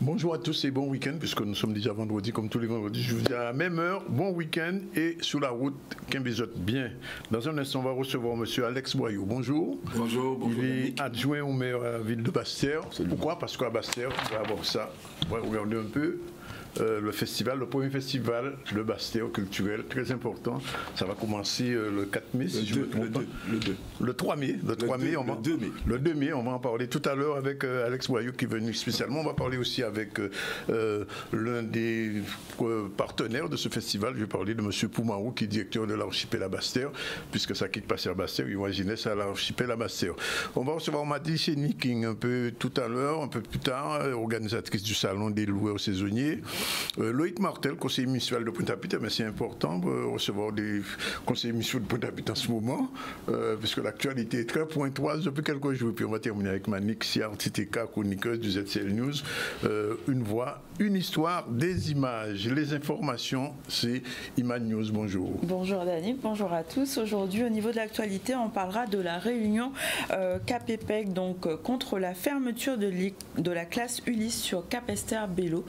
Bonjour à tous et bon week-end, puisque nous sommes déjà vendredi, comme tous les vendredis. Je vous dis à la même heure, bon week-end et sur la route, Quimbizotte. Bien. Dans un instant, on va recevoir M. Alex Boyou. Bonjour. Bonjour. Il est adjoint au maire à la ville de Basse-Terre. Pourquoi? Parce qu'à Basse-Terre, on va avoir ça. On va regarder un peu. Le festival, le premier festival de Basse-Terre culturel, très important. Ça va commencer le 4 mai, si je me trompe pas. Le 3 mai. Le 2 mai, on va en parler tout à l'heure avec Alex Boyou qui est venu spécialement. On va parler aussi avec l'un des partenaires de ce festival. Je vais parler de M. Poumarou, qui est directeur de l'archipel à Basse-Terre, puisque ça quitte passer à Basse-Terre, imaginez ça à l'archipel à Basse-Terre. On va recevoir Maddy Chéniking un peu tout à l'heure, un peu plus tard, organisatrice du salon des loueurs saisonniers. Loïc Martel, conseiller municipal de Pointe-à-Pitre, mais c'est important de recevoir des conseillers municipaux de Pointe-à-Pitre en ce moment, puisque l'actualité est très pointoise depuis quelques jours. Puis on va terminer avec Manik Siar, TTK, chroniqueuse du ZCL News. Une voix, une histoire, des images. Les informations, c'est Iman News. Bonjour. Bonjour Dani, bonjour à tous. Aujourd'hui, au niveau de l'actualité, on parlera de la réunion CAPEPEC, donc contre la fermeture de la classe Ulysse sur Capesterre-Bello.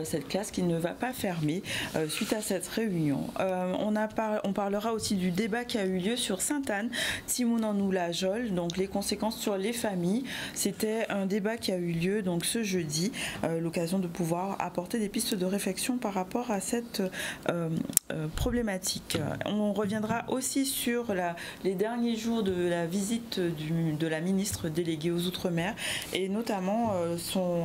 Cette classe qui ne va pas fermer suite à cette réunion. On parlera aussi du débat qui a eu lieu sur Sainte-Anne, Timoun-en-Oula-Jol, donc les conséquences sur les familles. C'était un débat qui a eu lieu donc ce jeudi, l'occasion de pouvoir apporter des pistes de réflexion par rapport à cette problématique. On reviendra aussi sur les derniers jours de la visite de la ministre déléguée aux Outre-mer et notamment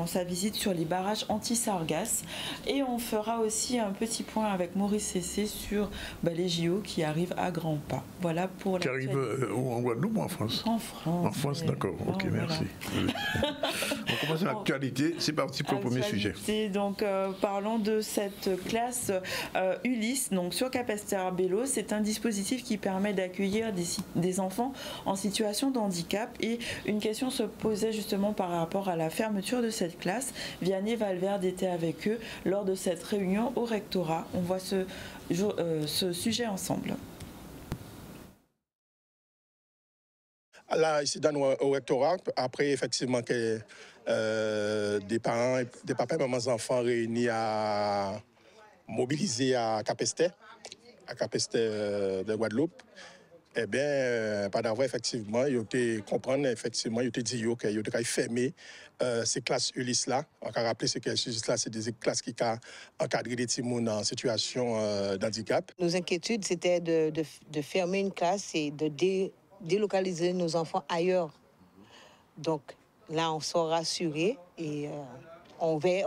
sa visite sur les barrages anti-sargasses. Et on fera aussi un petit point avec Maurice Cessé sur les JO qui arrivent à grands pas. Voilà pour qui arrivent en Guadeloupe ou en France? En France. En France, d'accord. Ok, merci. On commence l'actualité. C'est parti pour le premier sujet. Donc, parlons de cette classe Ulysse, donc sur Capesterre-Bello. C'est un dispositif qui permet d'accueillir des enfants en situation de handicap. Et une question se posait justement par rapport à la fermeture de cette classe. Vianney Valverde était avec eux lors de cette réunion au rectorat. On voit ce sujet ensemble. Là, ici, au rectorat, après, effectivement, que des parents, des papas et mamans enfants réunis à mobiliser à Capesterre de Guadeloupe, eh bien, pas d'avoir, effectivement, ils ont compris, effectivement, ils ont dit qu'ils ont fermé ces classes Ulysse-là. On a rappelé ces classes Ulysse-là, c'est des classes qui ont encadré des timons en situation d'handicap. Nos inquiétudes, c'était de fermer une classe et de délocaliser nos enfants ailleurs. Donc là, on sera rassurés et on veille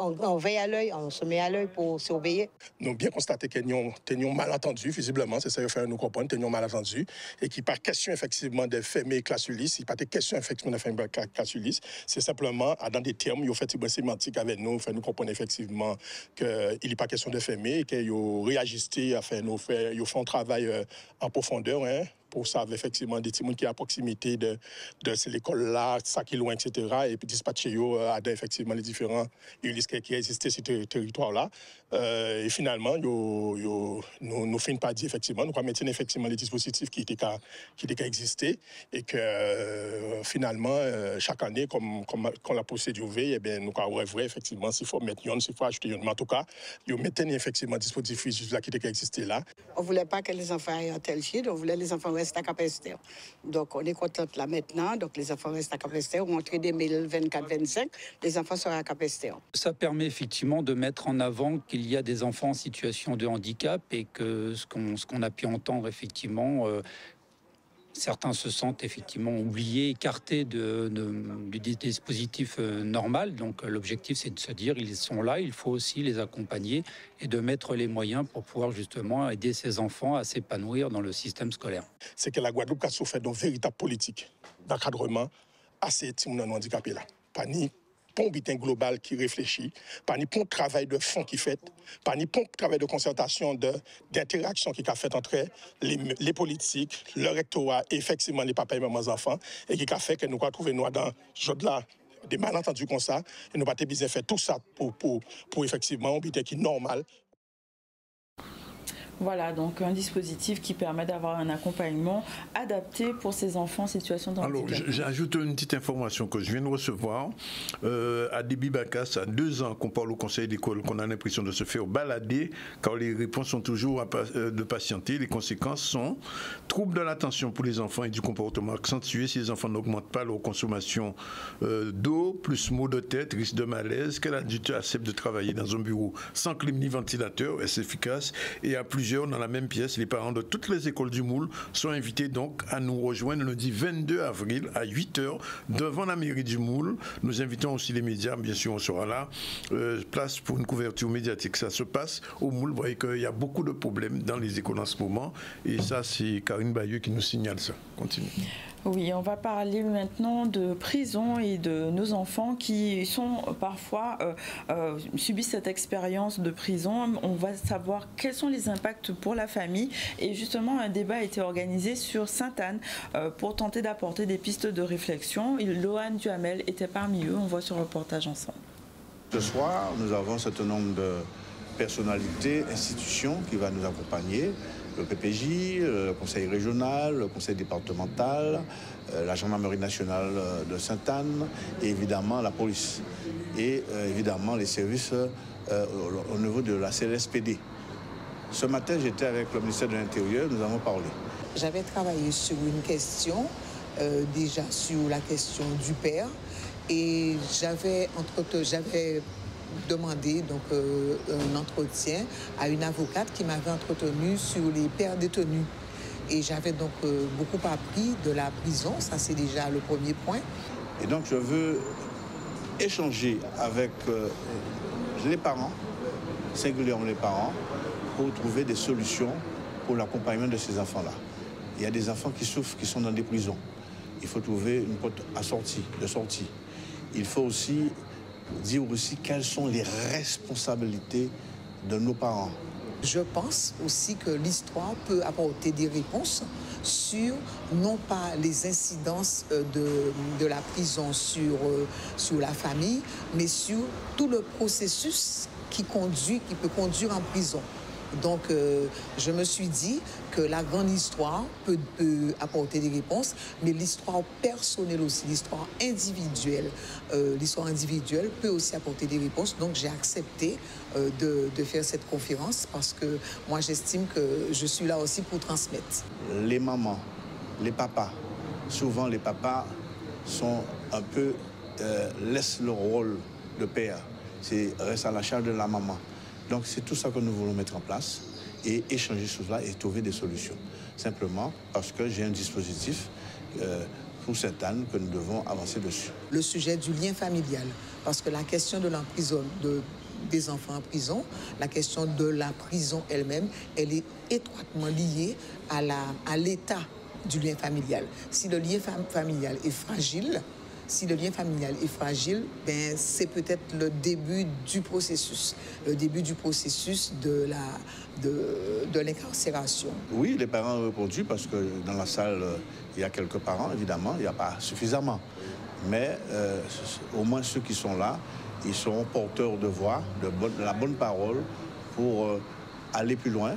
à l'œil, on se met à l'œil pour surveiller. Nous avons bien constaté que nous avons malentendu, visiblement, c'est ça qu'il faut nous comprendre, nous avons malentendu, et qu'il n'y a pas question, effectivement, de fermer classe Ulysse, il n'y a pas de question, effectivement, de fermer classe Ulysse, c'est simplement, dans des termes, ils ont fait une sémantique avec nous, fait nous comprendre, effectivement, qu'il n'y a pas question de fermer, et qu'ils ont réajusté, ils ont fait un travail en profondeur, pour savoir effectivement des petits qui sont à proximité de l'école-là, ça qui est loin, etc. Et puis dispatcher effectivement les différents Ulysse qui existaient sur ce territoire-là. Et finalement, nous faisons pas dire effectivement, nous maintenir effectivement les dispositifs qui étaient existés et que finalement, chaque année, comme la procédure veille, eh bien, nous avons vrai effectivement s'il faut mettre s'il faut ajouter mais en tout cas, nous maintenir effectivement les dispositifs qui étaient existés là. On ne voulait pas que les enfants aient un tel gîte, on voulait les enfants restent à Capesterre. Donc, on est contente là maintenant. Donc, les enfants restent à Capesterre. Rentrée 2024-25, les enfants seront à Capesterre. Ça permet effectivement de mettre en avant qu'il y a des enfants en situation de handicap et que ce qu'on a pu entendre effectivement, certains se sentent effectivement oubliés, écartés du dispositif normal. Donc l'objectif, c'est de se dire, ils sont là, il faut aussi les accompagner et de mettre les moyens pour pouvoir justement aider ces enfants à s'épanouir dans le système scolaire. C'est que la Guadeloupe a souffert d'une véritable politique d'encadrement à ces petits handicapés là. Pas ni pas un bulletin global qui réfléchit, pas ni pour un travail de fond qui fait, pas ni pour un travail de concertation, d'interaction qui a fait entre les politiques, le rectorat et effectivement les papas et mamans enfants, et qui a fait que nous avons trouvé nous dans ce là des malentendus comme ça, et nous avons besoin de faire tout ça pour effectivement un bulletin qui est normal. Voilà, donc un dispositif qui permet d'avoir un accompagnement adapté pour ces enfants en situation de handicap. Alors, j'ajoute une petite information que je viens de recevoir. À Déby Bacas, à 2 ans qu'on parle au conseil d'école, qu'on a l'impression de se faire balader, car les réponses sont toujours de patienter. Les conséquences sont troubles de l'attention pour les enfants et du comportement accentué si les enfants n'augmentent pas leur consommation d'eau, plus maux de tête, risque de malaise, que l'adulte accepte de travailler dans un bureau sans clim ni ventilateur, est efficace, et à plusieurs dans la même pièce. Les parents de toutes les écoles du Moule sont invités donc à nous rejoindre le lundi 22 avril à 8h devant la mairie du Moule. Nous invitons aussi les médias, bien sûr on sera là. Place pour une couverture médiatique. Ça se passe au Moule. Vous voyez qu'il y a beaucoup de problèmes dans les écoles en ce moment. Et ça, c'est Karine Bayeux qui nous signale ça. Continue. Oui, on va parler maintenant de prison et de nos enfants qui sont parfois subissent cette expérience de prison. On va savoir quels sont les impacts pour la famille. Et justement, un débat a été organisé sur Sainte-Anne pour tenter d'apporter des pistes de réflexion. Lohan Duhamel était parmi eux. On voit ce reportage ensemble. Ce soir, nous avons un certain nombre de personnalités, institutions qui vont nous accompagner. Le PPJ, le conseil régional, le conseil départemental, la gendarmerie nationale de Sainte-Anne et évidemment la police. Et évidemment les services au niveau de la CLSPD. Ce matin, j'étais avec le ministère de l'Intérieur, nous avons parlé. J'avais travaillé sur une question, déjà sur la question du père, et j'avais demandé donc, un entretien à une avocate qui m'avait entretenu sur les pères détenus. Et j'avais donc beaucoup appris de la prison, ça c'est déjà le premier point. Et donc je veux échanger avec les parents, singulièrement les parents, pour trouver des solutions pour l'accompagnement de ces enfants-là. Il y a des enfants qui souffrent, qui sont dans des prisons. Il faut trouver une porte de sortie. Il faut aussi dire aussi quelles sont les responsabilités de nos parents. Je pense aussi que l'histoire peut apporter des réponses sur, non pas les incidences de la prison sur la famille, mais sur tout le processus qui peut conduire en prison. Donc, je me suis dit que la grande histoire peut apporter des réponses, mais l'histoire personnelle aussi, l'histoire individuelle peut aussi apporter des réponses. Donc, j'ai accepté de faire cette conférence parce que moi, j'estime que je suis là aussi pour transmettre. Les mamans, les papas, souvent les papas sont un peu, laissent leur rôle de père, reste à la charge de la maman. Donc c'est tout ça que nous voulons mettre en place et échanger sur cela et trouver des solutions. Simplement parce que j'ai un dispositif pour Sainte-Anne que nous devons avancer dessus. Le sujet du lien familial, parce que la question de l'emprisonnement des enfants en prison, la question de la prison elle-même, elle est étroitement liée à l'état du lien familial. Si le lien familial est fragile, ben, c'est peut-être le début du processus de l'incarcération. Oui, les parents ont répondu parce que dans la salle, il y a quelques parents, évidemment, il n'y a pas suffisamment. Mais au moins ceux qui sont là, ils seront porteurs de voix, de la bonne parole pour aller plus loin.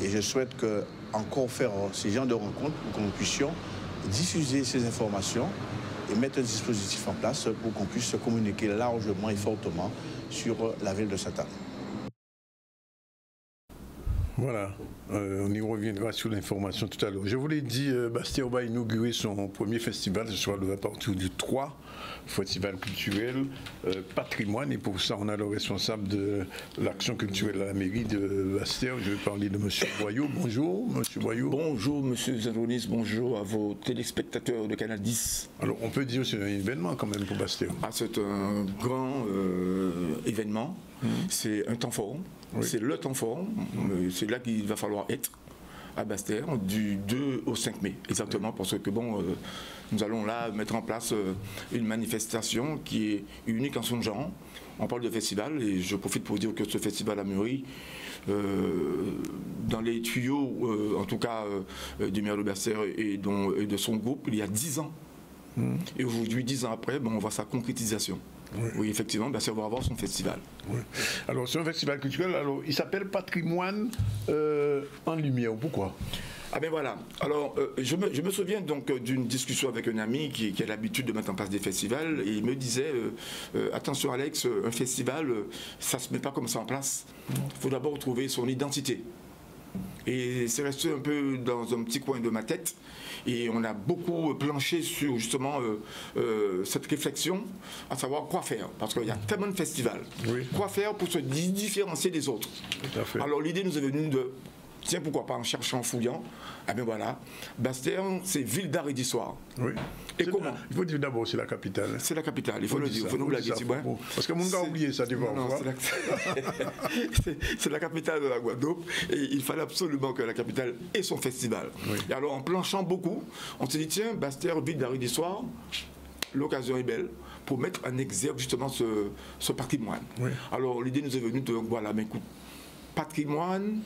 Et je souhaite encore faire ces genres de rencontres pour que nous puissions diffuser ces informations et mettre un dispositif en place pour qu'on puisse se communiquer largement et fortement sur la ville de Sainte-Anne. Voilà, on y reviendra sur l'information tout à l'heure. Je vous l'ai dit, Bastia va inaugurer son premier festival, ce sera à partir du 3, festival culturel patrimoine, et pour ça on a le responsable de l'action culturelle à la mairie de Bastia. Je vais parler de M. Boyau. Bonjour M. Boyau. Bonjour M. Zanronis, bonjour à vos téléspectateurs de Canal 10. Alors on peut dire que c'est un événement quand même pour Bastia. Ah, c'est un grand événement, c'est un temps fort. Oui. C'est le temps fort, c'est là qu'il va falloir être à Basse-Terre du 2 au 5 mai, exactement, parce que bon, nous allons là mettre en place une manifestation qui est unique en son genre. On parle de festival et je profite pour dire que ce festival a mûri dans les tuyaux, en tout cas du maire de Basse-Terre et de son groupe, il y a 10 ans. Et aujourd'hui, 10 ans après, on voit sa concrétisation. Oui, effectivement, Basse-Terre va avoir son festival. Oui. Alors, c'est un festival culturel, alors, il s'appelle Patrimoine en Lumière. Pourquoi? Ah ben voilà, alors je me souviens donc d'une discussion avec un ami qui a l'habitude de mettre en place des festivals et il me disait attention Alex, un festival ça se met pas comme ça en place, il faut d'abord trouver son identité. Et c'est resté un peu dans un petit coin de ma tête et on a beaucoup planché sur justement cette réflexion, à savoir quoi faire, parce qu'il y a tellement de festivals, quoi faire pour se différencier des autres. Tout à fait. Alors l'idée nous est venue de tiens, pourquoi pas en cherchant, en fouillant. Ah ben voilà, Basse-Terre, c'est ville d'art et d'histoire. Oui. Et comment? Il faut dire d'abord, c'est la capitale. C'est la capitale, il faut le dire, il faut nous blaguer. Parce que mon gars a oublié ça, tu vois. Non, c'est la capitale de la Guadeloupe et il fallait absolument que la capitale ait son festival. Oui. Et alors en planchant beaucoup, on s'est dit tiens, Basse-Terre, ville d'art et d'histoire, l'occasion est belle pour mettre en exergue justement ce patrimoine. Oui. Alors l'idée nous est venue de, voilà, mais écoute, patrimoine,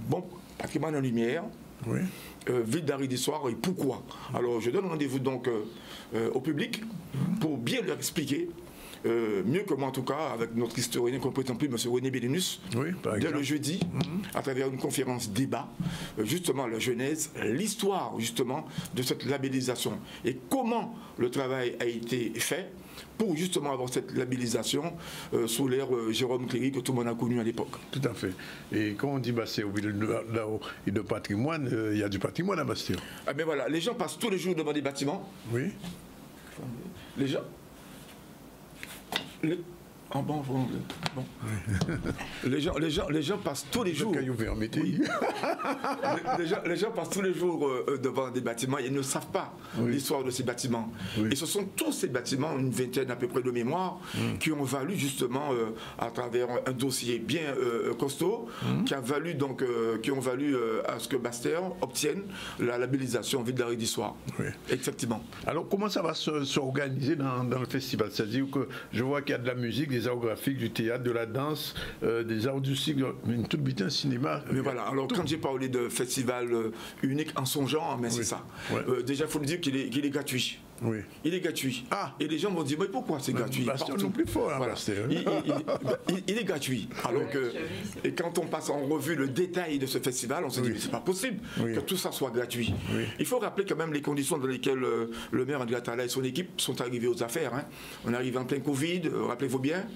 bon, patrimoine en lumière, oui. Ville d'art et d'histoire, et pourquoi? Alors je donne rendez-vous donc au public pour bien leur expliquer, mieux que moi en tout cas, avec notre historien qu'on ne prétend plus, M. René Bellinus, dès le jeudi, à travers une conférence débat, justement la genèse, l'histoire justement de cette labellisation et comment le travail a été fait pour justement avoir cette labellisation sous l'ère Jérôme Cléry que tout le monde a connu à l'époque. Tout à fait. Et quand on dit Basse-Terre et de patrimoine, il y a du patrimoine à Basse-Terre. Ah ben voilà, les gens passent tous les jours devant des bâtiments. Oui. Les gens... Ah bon. Les gens passent tous les jours. Oui. Les gens passent tous les jours devant des bâtiments et ils ne savent pas l'histoire de ces bâtiments. Oui. Et ce sont tous ces bâtiments, une vingtaine à peu près de mémoire, qui ont valu justement à travers un dossier bien costaud, qui ont valu à ce que Basse-Terre obtienne la labellisation ville d'art et d'histoire. Oui. Effectivement. Alors comment ça va s'organiser dans le festival? C'est-à-dire que je vois qu'il y a de la musique, des arts graphiques, du théâtre, de la danse, des arts du cycle, tout un cinéma. Mais voilà, alors quand j'ai parlé de festival unique en son genre, mais c'est ça. Ouais. Déjà, il faut le dire qu'il est gratuit. Oui. Il est gratuit. Ah. Et les gens vont dire, mais pourquoi c'est gratuit? Basse-Terre non plus fort. Hein, voilà. Il est gratuit. Alors que, et quand on passe en revue le détail de ce festival, on se dit, mais c'est pas possible que tout ça soit gratuit. Oui. Il faut rappeler quand même les conditions dans lesquelles le maire André Atala et son équipe sont arrivés aux affaires. Hein. On est arrivé en plein Covid, rappelez-vous bien.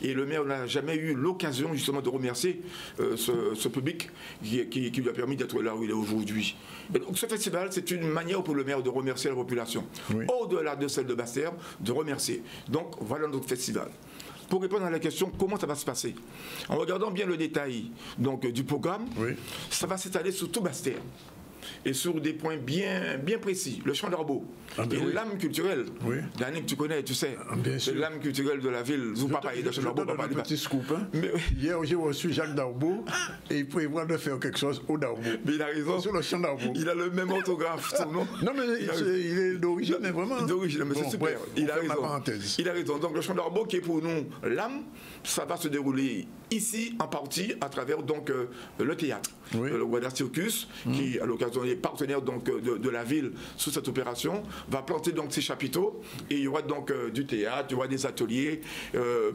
Et le maire n'a jamais eu l'occasion justement de remercier ce public qui lui a permis d'être là où il est aujourd'hui. Donc ce festival, c'est une manière pour le maire de remercier la population. Oui. Au-delà de celle de Basse-Terre, de remercier. Donc voilà notre festival. Pour répondre à la question, comment ça va se passer? En regardant bien le détail donc, du programme, ça va s'étaler sur tout Basse-Terre. Et sur des points bien précis. Le Champ d'Arbaud et l'âme culturelle. Oui. Daniel, tu connais, tu sais. C'est l'âme culturelle de la ville. Vous pas parler de Champ d'Arbaud, pas parler de petit scoop. Hein. Mais, hier, j'ai reçu Jacques Darbaud et il prévoit de faire quelque chose au Darbaud. Mais il a raison. Sur le Champ d'Arbaud. Il a le même orthographe, son nom. Non, mais il est d'origine, mais vraiment. D'origine, mais c'est super. Il a raison. Il a raison. Donc le Champ d'Arbaud, qui est pour nous l'âme, ça va se dérouler ici, en partie, à travers donc, le théâtre. Le Guadar Circus, qui, à l'occasion des partenaires donc, de la ville sous cette opération, va planter donc ses chapiteaux et il y aura donc du théâtre, il y aura des ateliers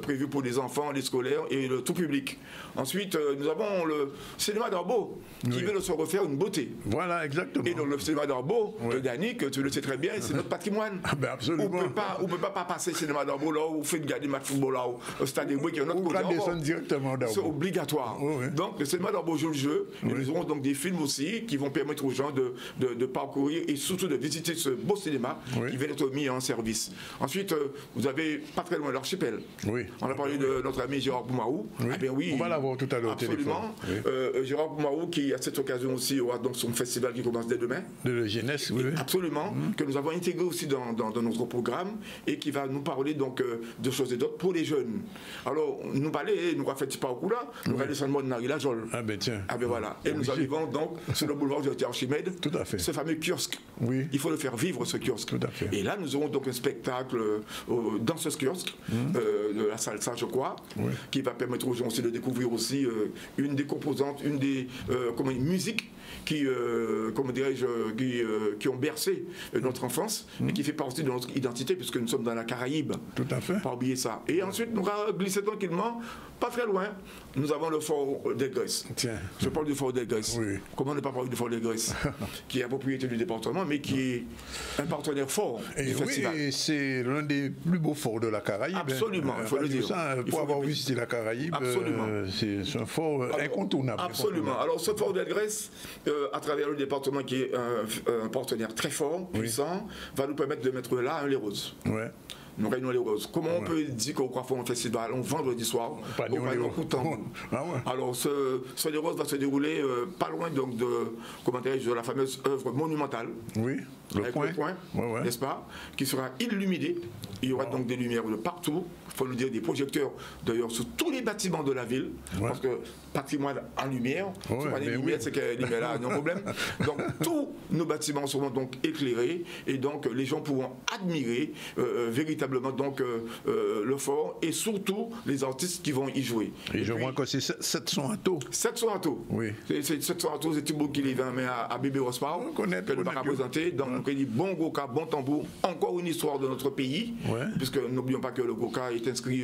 prévus pour les enfants, les scolaires et le tout public. Ensuite, nous avons le cinéma d'Arbaud qui vient de se refaire une beauté. Voilà, exactement. Et donc le cinéma d'Arbaud, Dani, que tu le sais très bien, c'est notre patrimoine. Ah ben absolument. On ne peut pas passer cinéma d'Arbaud là où vous faites garder match football là au stade des Bouets qui est notre côté. Directement d'Arbaud. C'est obligatoire. Donc le cinéma d'Arbaud joue le jeu. Et nous aurons donc des films aussi qui vont permettre aux gens de parcourir et surtout de visiter ce beau cinéma qui vient d'être mis en service. Ensuite, vous avez pas très loin l'archipel. On a parlé de notre ami Gérard Boumarou. Ah ben oui, on va l'avoir tout à l'heure. Absolument. Gérard Boumarou qui, à cette occasion aussi, aura donc son festival qui commence dès demain. De la jeunesse, oui. Absolument. Que nous avons intégré aussi dans notre programme et qui va nous parler donc de choses et d'autres pour les jeunes. Alors, nous parler, nous va faire petit parcours là, nous redescendons de Nari-la-Jolle. Ah ben tiens. Ah ben voilà. Et nous arrivons donc sur le boulevard de Archimède. Tout à fait. Ce fameux kiosque. Oui. Il faut le faire vivre, ce kiosque. Tout à fait. Et là, nous aurons donc un spectacle dans ce kiosque, de la salsa, je crois, qui va permettre aux gens aussi de découvrir aussi une des composantes, une des musiques qui, comment dirais-je, qui ont bercé notre enfance et qui fait partie de notre identité puisque nous sommes dans la Caraïbe. Tout à fait. Pas oublier ça. Et ensuite, nous allons glisser tranquillement, pas très loin, nous avons le fort des Graisses. Tiens. Je parle du fort des Graisses. Oui. Comment ne pas parler du fort des Graisses qui est la propriété du département, mais qui est un partenaire fort du festival. Et c'est l'un des plus beaux forts de la Caraïbe. Absolument, il faut le dire. Ça, pour avoir visité la Caraïbe, c'est un fort incontournable. Absolument. Alors, ce fort des Graisses, à travers le département qui est un partenaire très fort, puissant, va nous permettre de mettre là un les roses. Ouais. Nous réunissons les roses. Comment on peut dire qu'au Coiffon Festival, on vendredi soir, au Pagnon Coutambour. Alors, ce les roses va se dérouler pas loin donc de la fameuse œuvre monumentale. Oui, le point, n'est-ce pas, qui sera illuminé. Il y aura donc des lumières de partout. Il faut nous dire des projecteurs, d'ailleurs, sur tous les bâtiments de la ville, parce que patrimoine en lumière, c'est que les lumières là, non problème. Donc, tous nos bâtiments seront donc éclairés et donc les gens pourront admirer véritablement donc le fort et surtout les artistes qui vont y jouer. Et je vois que c'est 700 atos. 700 atos. Oui. C'est 700 atos, c'est Thibaut qui les vient à Bébé Rospar, que nous va présenter. Donc, on dit bon Goka, bon tambour, encore une histoire de notre pays, puisque n'oublions pas que le Goka est inscrit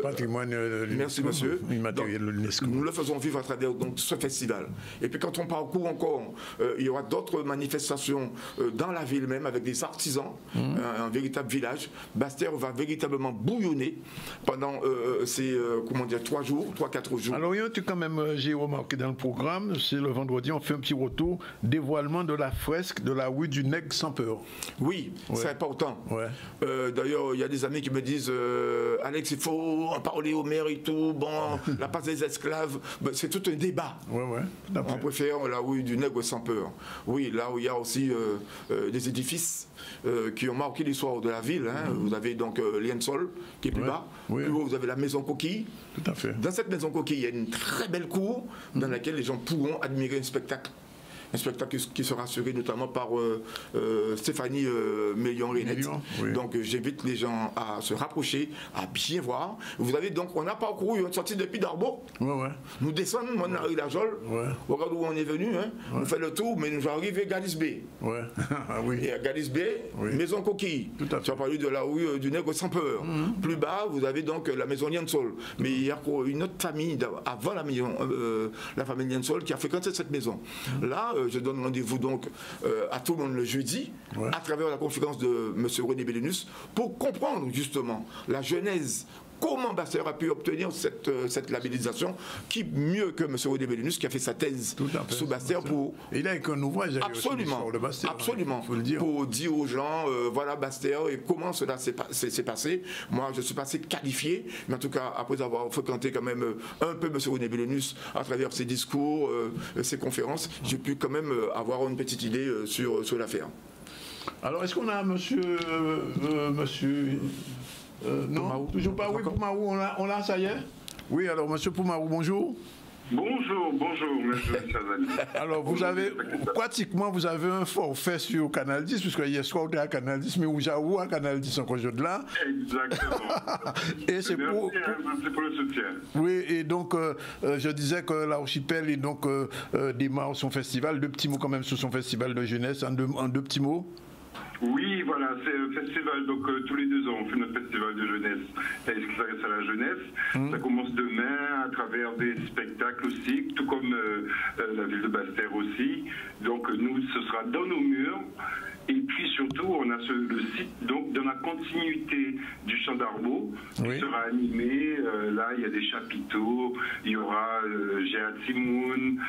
patrimoine merci monsieur immatériel de l'UNESCO. Nous le faisons vivre à travers donc ce festival. Et puis quand on parcourt encore, il y aura d'autres manifestations dans la ville même avec des artisans, un véritable village. Bastère va véritablement bouillonner pendant ces 3 jours, 3-4 jours. Alors il y a un truc quand même, j'ai remarqué dans le programme, c'est le vendredi, on fait un petit retour, dévoilement de la fresque de la rue du Nègre sans peur. Oui, c'est important. D'ailleurs, il y a des amis qui me disent Alex, il faut en parler au maire et tout, bon, la place des esclaves, c'est tout un débat. On préfère la rue du Nègre sans peur. Oui, là où il y a aussi des édifices qui ont marqué l'histoire de la ville. Vous avez donc Liensol, qui est plus bas. Plus haut, vous avez la maison coquille. Tout à fait. Dans cette maison coquille, il y a une très belle cour dans laquelle les gens pourront admirer un spectacle. Un spectacle qui sera assuré notamment par Stéphanie Meillon-Renette. Donc j'invite les gens à se rapprocher, à bien voir. Vous avez donc, on a parcouru, on est sorti depuis Darbo. Nous descendons, on arrive à Jolle. Regarde où on est venu. On fait le tour, mais nous arrivons à Galis Bay. Et à Galis Bay, maison coquille. Tu as parlé de la rue du Nègre sans peur. Plus bas, vous avez donc la maison Liensol. Mais il y a une autre famille avant la famille Liensol qui a fréquenté cette maison. Là, je donne rendez-vous donc à tout le monde le jeudi, à travers la conférence de M. René Bellénus, pour comprendre justement la genèse. Comment Bastère a pu obtenir cette labellisation, qui mieux que M. René Bellénus qui a fait sa thèse sous Bastère pour... Il a écrit un ouvrage absolument, de Bastère, absolument, faut le dire. Pour dire aux gens, voilà Bastère et comment cela s'est passé. Moi, je suis passé qualifié, mais en tout cas, après avoir fréquenté quand même un peu M. René Bellénus à travers ses discours, ses conférences, j'ai pu quand même avoir une petite idée sur l'affaire. Alors, est-ce qu'on a monsieur non, Poumarou. Toujours pas. Oui, Poumarou, on l'a, ça y est. Oui, alors, monsieur Poumarou, bonjour. Bonjour, monsieur Chazali. Alors, pratiquement, vous avez un forfait sur Canal 10, puisque hier soir, vous êtes à Canal 10, mais vous avez à Canal 10 encore de là. Exactement. Et c'est pour le soutien. Oui, et donc, je disais que l'archipel est donc démarre son festival. 2 petits mots quand même sur son festival de jeunesse, en deux petits mots. Oui, voilà, c'est un festival, donc tous les 2 ans, on fait notre festival de jeunesse, et qui s'adresse à la jeunesse. Ça commence demain à travers des spectacles aussi, tout comme la ville de Bastère aussi. Donc nous, ce sera dans nos murs. Et puis surtout, on a le site donc dans la continuité du Champ d'Arbo qui sera animé. Là, il y a des chapiteaux, il y aura Géat Simoun,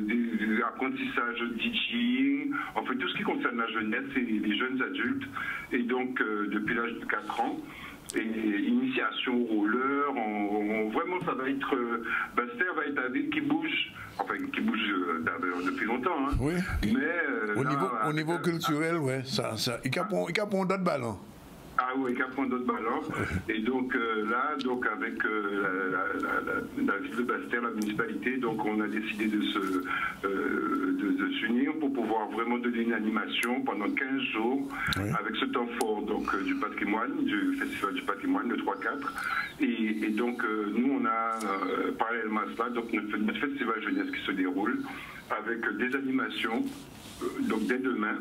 des apprentissages DJing, en fait tout ce qui concerne la jeunesse et les jeunes adultes. Et donc, depuis l'âge de 4 ans, et initiation au roller, vraiment ça va être, Bastère va être un ville qui bouge, enfin qui bouge depuis longtemps, hein. Oui. Mais au niveau culturel, ouais, il y a d'autres ballons. Ah oui, 4 points d'autres ballons. Et donc là, donc avec la ville de Basse-Terre, la municipalité, donc on a décidé de s'unir pour pouvoir vraiment donner une animation pendant 15 jours avec ce temps fort donc du patrimoine, du Festival du patrimoine, le 3-4. Et donc nous on a parallèlement à cela donc notre festival jeunesse qui se déroule avec des animations donc dès demain.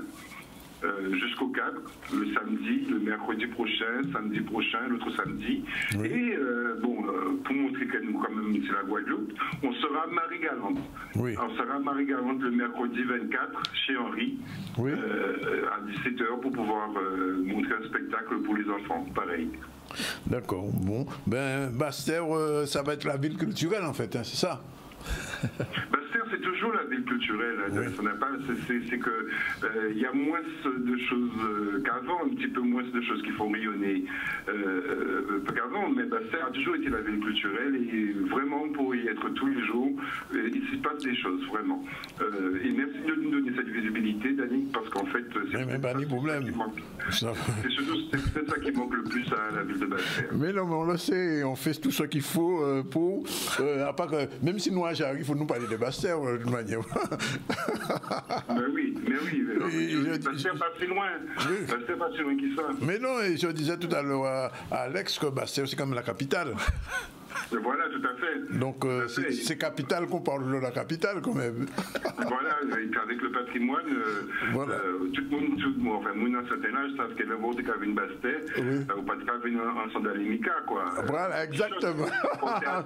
Jusqu'au 4, le samedi, le mercredi prochain, samedi prochain, l'autre samedi. Oui. Et pour montrer que nous, quand même, c'est la Guadeloupe, on sera à Marie-Galante. Oui. On sera à Marie-Galante le mercredi 24 chez Henri, à 17h pour pouvoir montrer un spectacle pour les enfants, pareil. D'accord, bon. Ben, Basse-Terre, ça va être la ville culturelle en fait, hein, c'est ça? Basse-Terre, c'est toujours la ville culturelle. C'est que il y a moins de choses qu'avant, un petit peu moins de choses qui font rayonner qu'avant, mais Basse-Terre a toujours été la ville culturelle et vraiment pour y être tous les jours, il se passe des choses, vraiment. Et merci de nous donner cette visibilité, Dani, parce qu'en fait, c'est surtout ça qui manque le plus à la ville de Basse-Terre. Mais non, mais on le sait, on fait tout ce qu'il faut pour, à part que, même si nous, j'arrive, il faut nous parler de Basse-Terre d'une manière. Mais oui. Basse-Terre pas si loin. Basse-Terre pas si loin qui ça. Mais non, je disais tout à l'heure à Alex que Basse-Terre, c'est comme la capitale. Voilà, tout à fait. Donc, c'est capitale qu'on parle de la capitale, quand même. Voilà, avec le patrimoine, tout le monde, enfin, moi, dans un certain âge, savent qu'elle va voter qu'avec une Basse-Terre, ou pas qu'avec un sandalimica, quoi. Voilà, exactement. Ça,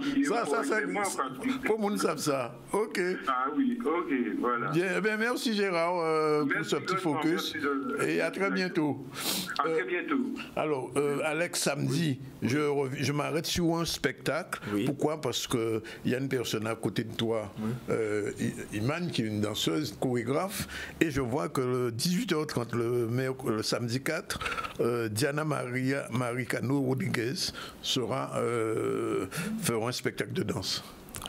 c'est. Pour le monde savent ça. OK. Ah oui, OK, voilà. Bien, merci Gérard pour ce petit focus. Et à très bientôt. À très bientôt. Alors, Alex, samedi, je m'arrête sur un spectacle. Oui. Pourquoi? Parce qu'il y a une personne à côté de toi, Iman, qui est une danseuse, chorégraphe, et je vois que le 18h30, le samedi 4, Diana Maricano Rodriguez fera un spectacle de danse.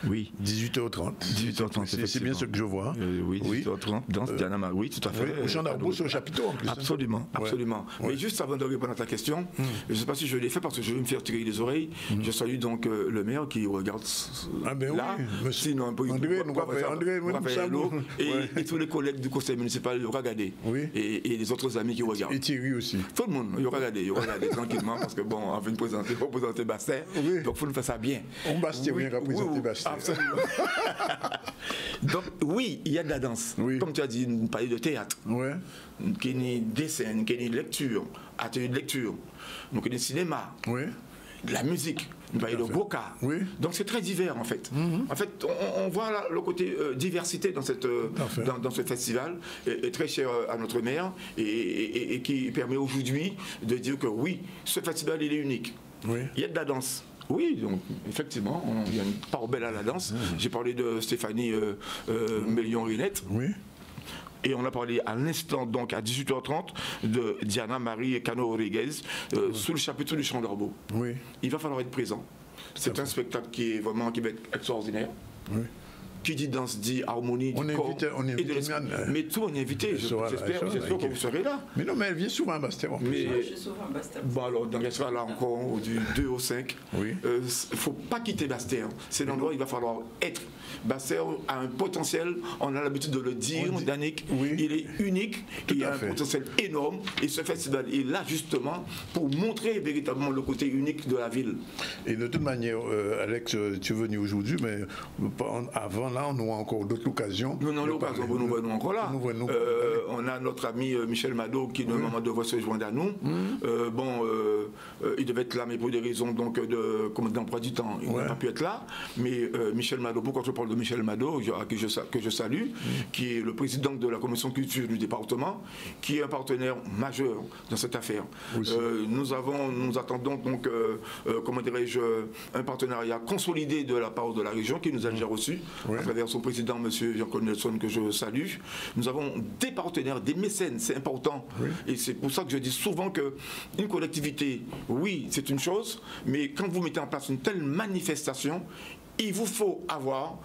Oui. 18h30. 18h30, c'est bien ce que je vois. Oui, 18h30, danse Diana Marie, oui, tout à fait. Au champ d'arbre sur le chapiteau en plus. Absolument, absolument. Mais juste avant de répondre à ta question, je ne sais pas si je l'ai fait parce que je vais me faire tirer les oreilles. Je salue donc le maire qui regarde là. Sinon, et tous les collègues du conseil municipal, il aura regardé. Et les autres amis qui regardent. Et Thierry aussi. Tout le monde, il aura regardé tranquillement parce que bon, on veut représenter Basse-Terre. Donc il faut nous faire ça bien. On Basse-Terre vient représenter Basse-Terre. Absolument. Donc oui, il y a de la danse. Oui. Comme tu as dit, nous parlons de théâtre. Qui est dessin, qui est lecture, atelier de lecture, donc il y a cinéma, de la musique, nous parlons de voca. Donc c'est très divers en fait. En fait, on voit là, le côté diversité dans, dans ce festival, est très cher à notre maire et qui permet aujourd'hui de dire que oui, ce festival il est unique. Il y a de la danse. Oui, donc effectivement, il y a une part belle à la danse. J'ai parlé de Stéphanie Mélion-Rinette. Et on a parlé à l'instant, donc à 18h30, de Diana Marie Cano Rodriguez sous le chapiteau du Champ d'Arbeau. Il va falloir être présent. C'est un spectacle qui est vraiment qui va être extraordinaire. Qui dit danse dit harmonie du corps et de l'esprit. Mais tout on est invité, j'espère que vous serez là. Mais non, mais elle vient souvent à Basse-Terre en plus. Je suis souvent à Basse-Terre. Bon alors, donc elle sera là encore du 2 au 5. Il ne faut pas quitter Basse-Terre. C'est l'endroit où il va falloir être. Basse-Terre a un potentiel, on a l'habitude de le dire, Danick, il est unique, il a un potentiel énorme et ce festival est là justement pour montrer véritablement le côté unique de la ville. Et de toute manière, Alex, tu es venu aujourd'hui, mais avant là, on aura encore d'autres occasions. Non, l'occasion, nous venons encore là. On a notre ami Michel Mado qui normalement devrait se joindre à nous. Il devait être là, mais pour des raisons d'emploi du temps, il n'a pas pu être là. Mais Michel Mado, pourquoi je parle de Michel Mado, que je salue, qui est le président de la commission culture du département, qui est un partenaire majeur dans cette affaire. Nous attendons donc, comment dirais-je, un partenariat consolidé de la part de la région qui nous a déjà reçus, à travers son président, M. Jean-Claude Nelson, que je salue. Nous avons des partenaires, des mécènes, c'est important. Et c'est pour ça que je dis souvent qu'une collectivité, oui, c'est une chose, mais quand vous mettez en place une telle manifestation, il vous faut avoir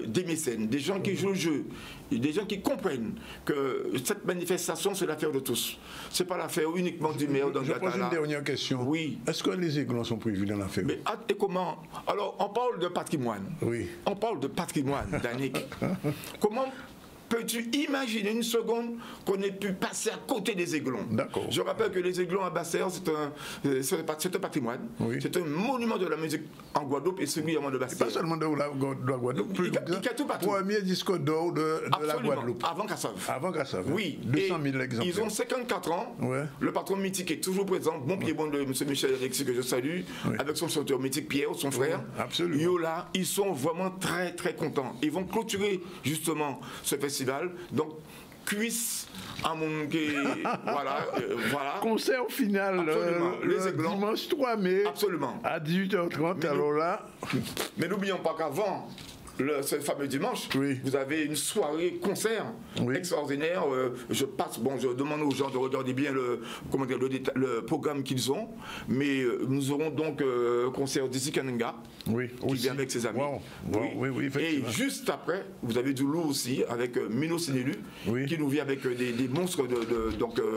des mécènes, des gens qui jouent le jeu, des gens qui comprennent que cette manifestation, c'est l'affaire de tous. Ce n'est pas l'affaire uniquement du maire Je pose une dernière question. Oui. Est-ce que les aiglons sont prévus dans l'affaire? Mais et comment? Alors, on parle de patrimoine. Oui. On parle de patrimoine, Danick. Comment peux-tu imaginer une seconde qu'on ait pu passer à côté des aiglons? D'accord. Je rappelle que les aiglons à Basse-Terre, c'est un patrimoine. Oui. C'est un monument de la musique en Guadeloupe et singulièrement de Basse-Terre. Pas seulement de la Guadeloupe. Il y a tout partout. Premier disque d'or de la Guadeloupe. Avant Cassave. Avant Cassave. Oui. 200 000 exemplaires. Ils ont 54 ans. Ouais. Le patron mythique est toujours présent. Bon pied bon de M. Michel Alexis, que je salue, avec son chanteur mythique Pierre, son frère. Absolument. Yola, ils sont vraiment très très contents. Ils vont clôturer justement ce festival. Donc, cuisse à mon voilà. Concert final le dimanche 3 mai. Absolument. À 18h30. Alors là. Mais n'oublions pas qu'avant ce fameux dimanche, vous avez une soirée concert extraordinaire. Je demande aux gens de regarder bien le programme qu'ils ont. Mais nous aurons donc concert d'Izzy Kananga, qui vient avec ses amis. Et juste après, vous avez du lourd aussi avec Mino Sinelu, qui nous vient avec des monstres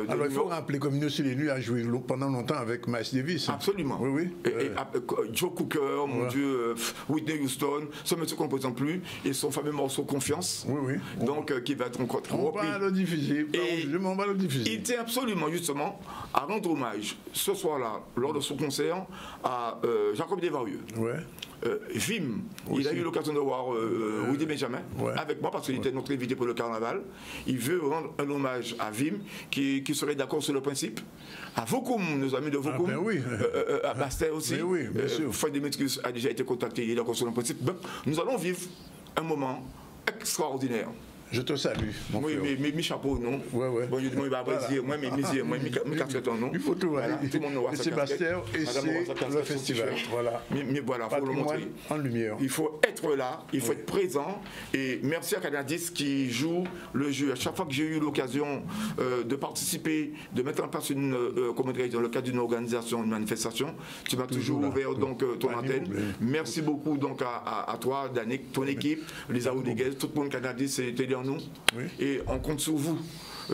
alors il faut rappeler que Mino Sinelu a joué pendant longtemps avec Miles Davis. Absolument. Et Joe Cooker, mon Dieu, Whitney Houston, ce monsieur qu'on ne présente plus, et son fameux morceau Confiance, donc qui va être encore très repris. On va le diffuser. Il tient absolument justement à rendre hommage ce soir-là, lors de son concert, à Jacob Desvarieux. Vim, il a eu l'occasion de voir Rudy Benjamin avec moi parce qu'il était notre invité pour le carnaval. Il veut rendre un hommage à Vim qui serait d'accord sur le principe. À Vokoum, nos amis de Vokoum, à Basse-Terre aussi. Fred Demetrius a déjà été contacté, il est d'accord sur le principe. Donc, nous allons vivre un moment extraordinaire. Je te salue. Oui, mais mes chapeaux, non. Bon, je dis, moi, il va apprécier. Moi, mes casquettes, non. Il faut tout voir. Tout le monde aura sa Sébastien et c'est le festival. Voilà. Mais voilà, il faut le montrer. En lumière. Il faut être là, il faut être présent. Et merci à Canadis qui joue le jeu. À chaque fois que j'ai eu l'occasion de participer, de mettre en place dans le cadre d'une organisation, une manifestation, tu m'as toujours ouvert donc ton antenne. Merci beaucoup donc à toi, Danick, ton équipe, les Rodriguez, tout le monde Canadis était derrière nous. Et on compte sur vous.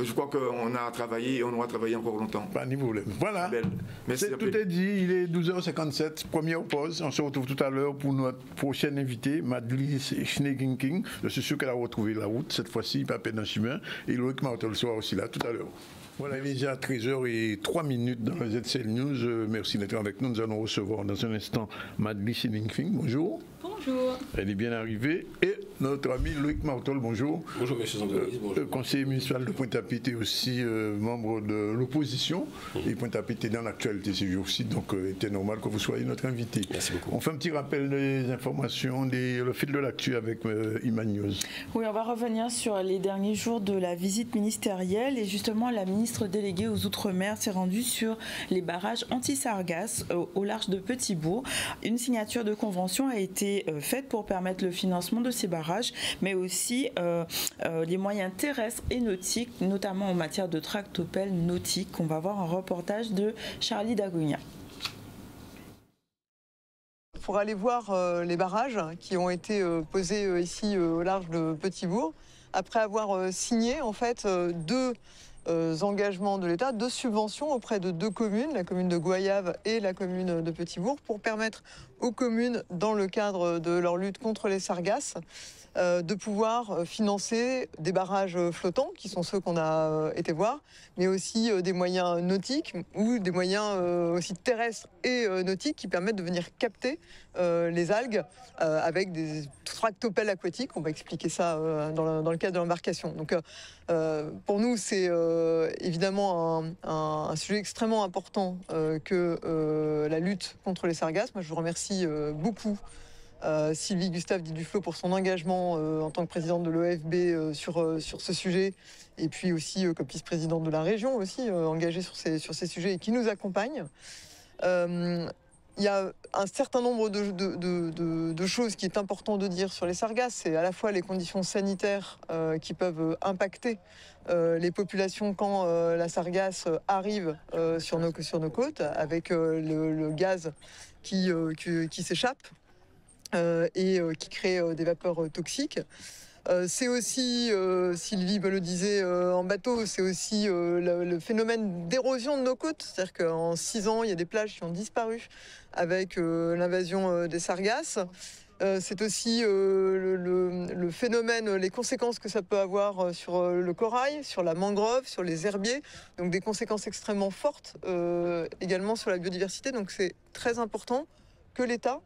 Je crois qu'on a travaillé et on aura travaillé encore longtemps. Pas de problème. Voilà. Merci. Tout est dit. Il est 12h57. Première pause. On se retrouve tout à l'heure pour notre prochaine invitée, Madly Schneeking. Je suis sûr qu'elle a retrouvé la route. Cette fois-ci, pas peine en chemin. Et Loïc Martel sera aussi là tout à l'heure. Voilà, il est déjà 13h03 dans le ZCL News. Merci d'être avec nous. Nous allons recevoir dans un instant Madly Schneeking. Bonjour. Bonjour. Elle est bien arrivée. Et notre ami Loïc Martel, bonjour. Bonjour, monsieur Zandonis. Bonjour. Conseiller municipal de Pointe-à-Pitre et aussi membre de l'opposition. Et Pointe-à-Pitre est dans l'actualité ces jours-ci, donc il était normal que vous soyez notre invité. Merci beaucoup. On fait un petit rappel des informations, le fil de l'actu avec Iman News. Oui, on va revenir sur les derniers jours de la visite ministérielle. Et justement, la ministre déléguée aux Outre-mer s'est rendue sur les barrages anti-sargasses au large de Petit-Bourg. Une signature de convention a été faite pour permettre le financement de ces barrages, mais aussi les moyens terrestres et nautiques, notamment en matière de tractopelles nautiques. On va voir un reportage de Charlie Dagogna. Pour aller voir les barrages qui ont été posés ici au large de Petit-Bourg, après avoir signé en fait deux engagements de l'État, deux subventions auprès de deux communes, la commune de Goyave et la commune de Petit-Bourg, pour permettre aux communes, dans le cadre de leur lutte contre les sargasses, de pouvoir financer des barrages flottants, qui sont ceux qu'on a été voir, mais aussi des moyens nautiques ou des moyens aussi terrestres et nautiques qui permettent de venir capter les algues avec des tractopelles aquatiques. On va expliquer ça dans le cadre de l'embarcation. Donc pour nous, c'est évidemment un sujet extrêmement important que la lutte contre les sargasses. Moi, je vous remercie beaucoup Sylvie Gustave dit Duflo pour son engagement en tant que présidente de l'OFB sur ce sujet, et puis aussi comme vice-présidente de la région aussi engagée sur ces sujets et qui nous accompagne. Il y a un certain nombre de choses qui est important de dire sur les sargasses. C'est à la fois les conditions sanitaires qui peuvent impacter les populations quand la sargasse arrive sur nos côtes, avec le gaz qui s'échappe. et qui crée des vapeurs toxiques. C'est aussi, Sylvie me le disait en bateau, c'est aussi le phénomène d'érosion de nos côtes. C'est-à-dire qu'en 6 ans, il y a des plages qui ont disparu avec l'invasion des sargasses. C'est aussi le phénomène, les conséquences que ça peut avoir sur le corail, sur la mangrove, sur les herbiers. Donc des conséquences extrêmement fortes également sur la biodiversité. Donc c'est très important que l'État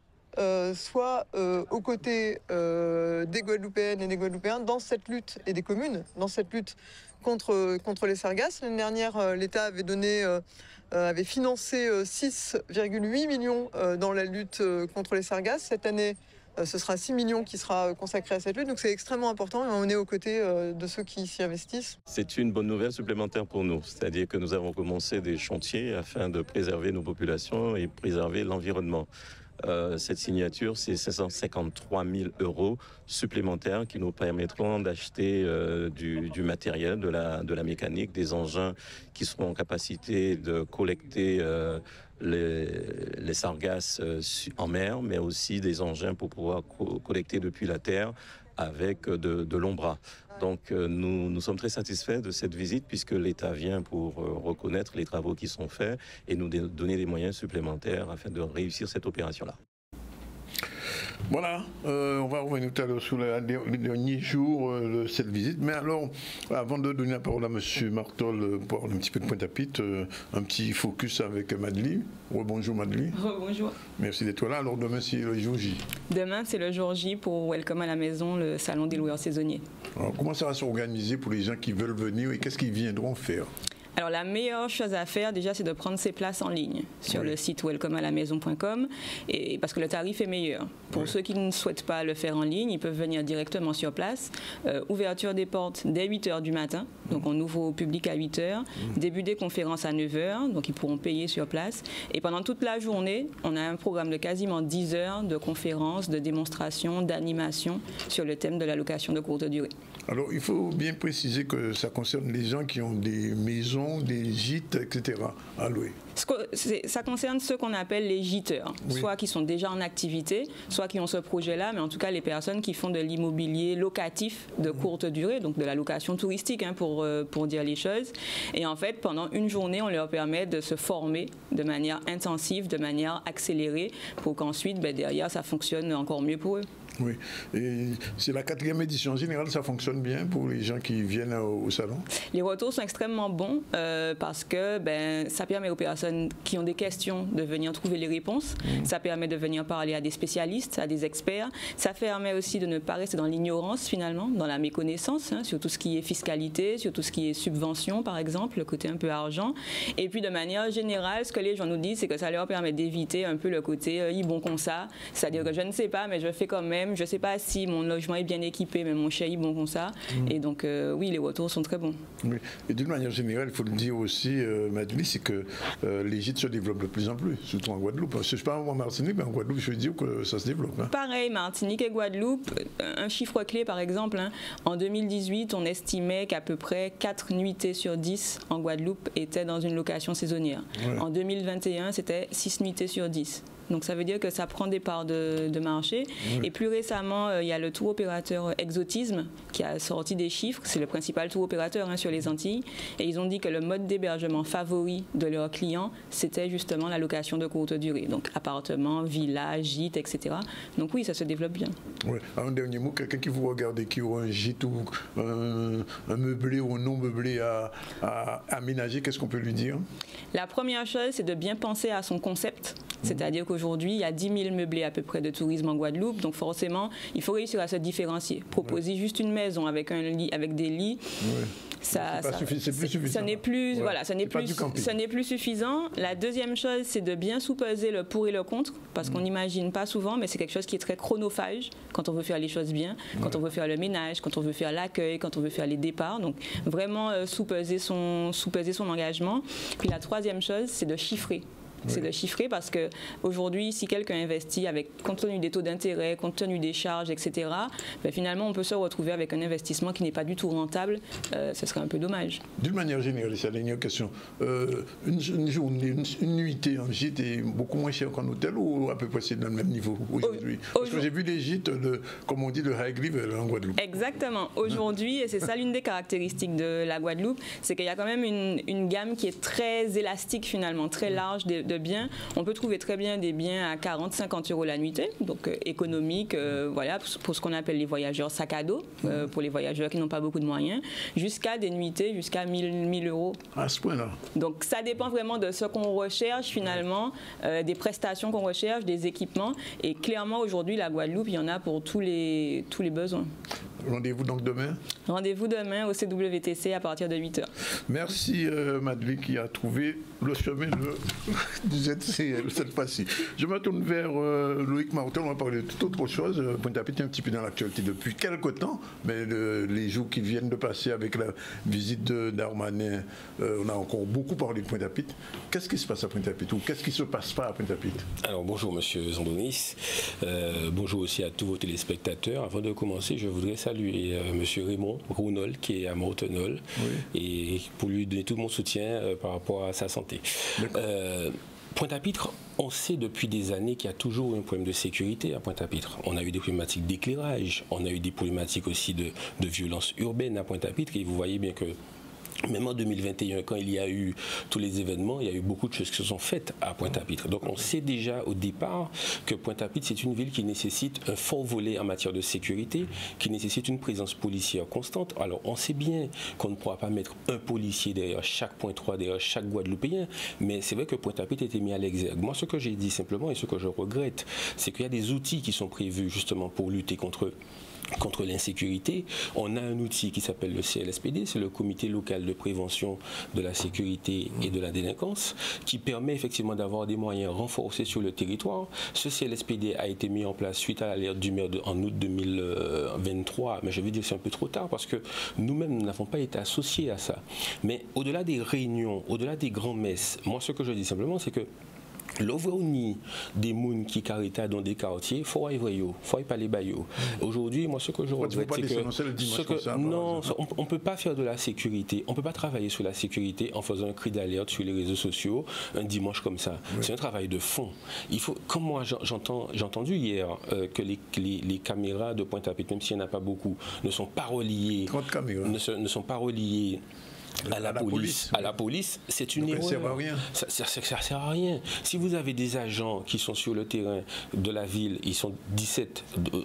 soit aux côtés des Guadeloupéennes et des Guadeloupéens dans cette lutte, et des communes, dans cette lutte contre les sargasses. L'année dernière, l'État avait financé 6,8 millions dans la lutte contre les sargasses. Cette année, ce sera 6 millions qui sera consacré à cette lutte. Donc c'est extrêmement important et on est aux côtés de ceux qui s'y investissent. C'est une bonne nouvelle supplémentaire pour nous. C'est-à-dire que nous avons commencé des chantiers afin de préserver nos populations et préserver l'environnement. Cette signature, c'est 553 000 € supplémentaires qui nous permettront d'acheter du matériel, de la mécanique, des engins qui seront en capacité de collecter les sargasses en mer, mais aussi des engins pour pouvoir collecter depuis la terre avec de longs bras. Donc nous sommes très satisfaits de cette visite puisque l'État vient pour reconnaître les travaux qui sont faits et nous donner des moyens supplémentaires afin de réussir cette opération-là. Voilà, on va revenir tout à l'heure sur les derniers jours de cette visite. Mais alors, avant de donner la parole à M. Martol pour avoir un petit peu de pointe-à-pitre, un petit focus avec Madeleine. Bonjour Madeleine. Bonjour. Merci d'être là. Alors demain, c'est le jour J. Demain, c'est le jour J pour Welcome à la maison, le salon des loueurs saisonniers. Alors, comment ça va s'organiser pour les gens qui veulent venir et qu'est-ce qu'ils viendront faire? Alors la meilleure chose à faire déjà, c'est de prendre ses places en ligne sur le site welcomealamaison.com, et parce que le tarif est meilleur. Pour ceux qui ne souhaitent pas le faire en ligne, ils peuvent venir directement sur place. Ouverture des portes dès 8 h du matin, donc on ouvre au public à 8 h. Début des conférences à 9 h, donc ils pourront payer sur place. Et pendant toute la journée, on a un programme de quasiment 10 heures de conférences, de démonstrations, d'animations sur le thème de la location de courte durée. Alors, il faut bien préciser que ça concerne les gens qui ont des maisons, des gîtes, etc. à louer. Ça concerne ceux qu'on appelle les gîteurs, soit qui sont déjà en activité, soit qui ont ce projet-là, mais en tout cas les personnes qui font de l'immobilier locatif de courte durée, donc de la location touristique, hein, pour dire les choses. Et en fait, pendant une journée, on leur permet de se former de manière intensive, de manière accélérée, pour qu'ensuite, derrière, ça fonctionne encore mieux pour eux. Oui, et c'est la 4e édition. En général, ça fonctionne bien pour les gens qui viennent au salon? Les retours sont extrêmement bons parce que ça permet aux personnes qui ont des questions de venir trouver les réponses. Ça permet de venir parler à des spécialistes, à des experts. Ça permet aussi de ne pas rester dans l'ignorance finalement, dans la méconnaissance, hein, sur tout ce qui est fiscalité, sur tout ce qui est subvention par exemple, le côté un peu argent. Et puis de manière générale, ce que les gens nous disent, c'est que ça leur permet d'éviter un peu le côté bon comme ça. C'est-à-dire que je ne sais pas, mais je fais quand même. Je ne sais pas si mon logement est bien équipé, mais mon chéri, bon comme ça. Et donc, oui, les retours sont très bons. Oui. Et d'une manière générale, il faut le dire aussi, Madeleine, c'est que les gîtes se développent de plus en plus, surtout en Guadeloupe. Je ne sais pas en Martinique, mais en Guadeloupe, je veux dire que ça se développe. Hein. Pareil, Martinique et Guadeloupe, un chiffre clé par exemple, hein, en 2018, on estimait qu'à peu près 4 nuitées sur 10 en Guadeloupe étaient dans une location saisonnière. Ouais. En 2021, c'était 6 nuitées sur 10. Donc ça veut dire que ça prend des parts de marché. Oui. Et plus récemment, il y a le tour opérateur Exotisme qui a sorti des chiffres. C'est le principal tour opérateur sur les Antilles. Et ils ont dit que le mode d'hébergement favori de leurs clients, c'était justement la location de courte durée. Donc appartements, villas, gîtes, etc. Donc oui, ça se développe bien. Oui. Un dernier mot, quelqu'un qui vous regarde et qui aura un gîte ou un meublé ou un non meublé à aménager, qu'est-ce qu'on peut lui dire? La première chose, c'est de bien penser à son concept. C'est-à-dire qu'aujourd'hui, il y a 10 000 meublés à peu près de tourisme en Guadeloupe. Donc forcément, il faut réussir à se différencier. Proposer juste une maison avec un lit, avec des lits, c'est plus suffisant. Ce n'est plus, voilà, ce n'est plus suffisant. La deuxième chose, c'est de bien sous-peser le pour et le contre, parce qu'on n'imagine pas souvent, mais c'est quelque chose qui est très chronophage quand on veut faire les choses bien, quand on veut faire le ménage, quand on veut faire l'accueil, quand on veut faire les départs. Donc vraiment sous-peser son engagement. Puis la troisième chose, c'est de chiffrer. C'est de chiffrer parce qu'aujourd'hui, si quelqu'un investit compte tenu des taux d'intérêt, compte tenu des charges, etc., ben finalement, on peut se retrouver avec un investissement qui n'est pas du tout rentable. Ce serait un peu dommage. D'une manière générale, c'est la dernière question. Une journée, une nuitée en gîte est beaucoup moins cher qu'en hôtel ou à peu près c'est dans le même niveau aujourd'hui? Parce que j'ai vu les gîtes, comme on dit, de high level en Guadeloupe. Exactement. Aujourd'hui, et c'est ça l'une des caractéristiques de la Guadeloupe, c'est qu'il y a quand même une gamme qui est très élastique finalement, très large de biens. On peut trouver très bien des biens à 40-50 euros la nuitée, donc économique, voilà, pour ce qu'on appelle les voyageurs sac à dos, pour les voyageurs qui n'ont pas beaucoup de moyens, jusqu'à des nuitées jusqu'à 1000 euros. À ce point-là. Donc ça dépend vraiment de ce qu'on recherche finalement, des prestations qu'on recherche, des équipements. Et clairement aujourd'hui, la Guadeloupe, il y en a pour tous les besoins. Rendez-vous donc demain? Rendez-vous demain au CWTC à partir de 8h. Merci Madeleine qui a trouvé le chemin du ZCL cette fois-ci. Je me tourne vers Loïc Martin, on va parler de toute autre chose. Pointe-à-Pitre est un petit peu dans l'actualité depuis quelque temps, mais les jours qui viennent de passer avec la visite de Darmanin, on a encore beaucoup parlé de Pointe-à-Pitre. Qu'est-ce qui se passe à Pointe-à-Pitre ou qu'est-ce qui ne se passe pas à Pointe-à-Pitre? Alors bonjour Monsieur Zandonis, bonjour aussi à tous vos téléspectateurs. Avant de commencer, je voudrais saluer Monsieur Raymond Rounol qui est à Mortenol, et pour lui donner tout mon soutien par rapport à sa santé. Pointe-à-Pitre, on sait depuis des années qu'il y a toujours un problème de sécurité à Pointe-à-Pitre. On a eu des problématiques d'éclairage, on a eu des problématiques aussi de violence urbaine à Pointe-à-Pitre, et vous voyez bien que même en 2021, quand il y a eu tous les événements, il y a eu beaucoup de choses qui se sont faites à Pointe-à-Pitre. Donc on sait déjà au départ que Pointe-à-Pitre, c'est une ville qui nécessite un fort volet en matière de sécurité, qui nécessite une présence policière constante. Alors on sait bien qu'on ne pourra pas mettre un policier derrière chaque point 3, derrière chaque Guadeloupéen, mais c'est vrai que Pointe-à-Pitre a été mis à l'exergue. Moi, ce que j'ai dit simplement et ce que je regrette, c'est qu'il y a des outils qui sont prévus justement pour lutter contre l'insécurité. On a un outil qui s'appelle le CLSPD, c'est le comité local de prévention de la sécurité et de la délinquance, qui permet effectivement d'avoir des moyens renforcés sur le territoire. Ce CLSPD a été mis en place suite à l'alerte du maire en août 2023, mais je vais dire que c'est un peu trop tard parce que nous-mêmes, nous n'avons pas été associés à ça. Mais au-delà des réunions, au-delà des grands-messes, moi ce que je dis simplement, c'est que l'ouvrouni des mouns qui carita dans des quartiers, faut y voir, faut y parler bayo. Aujourd'hui, moi, ce que je regrette, c'est que non, on peut pas faire de la sécurité, on peut pas travailler sur la sécurité en faisant un cri d'alerte sur les réseaux sociaux un dimanche comme ça. C'est un travail de fond. Il faut, comme moi, j'ai entendu hier que les caméras de Pointe-à-Pitre, même s'il n'y en a pas beaucoup, ne sont pas reliées, ne sont pas reliées à la police, c'est une erreur. Ça sert à rien. Si vous avez des agents qui sont sur le terrain de la ville, ils sont 17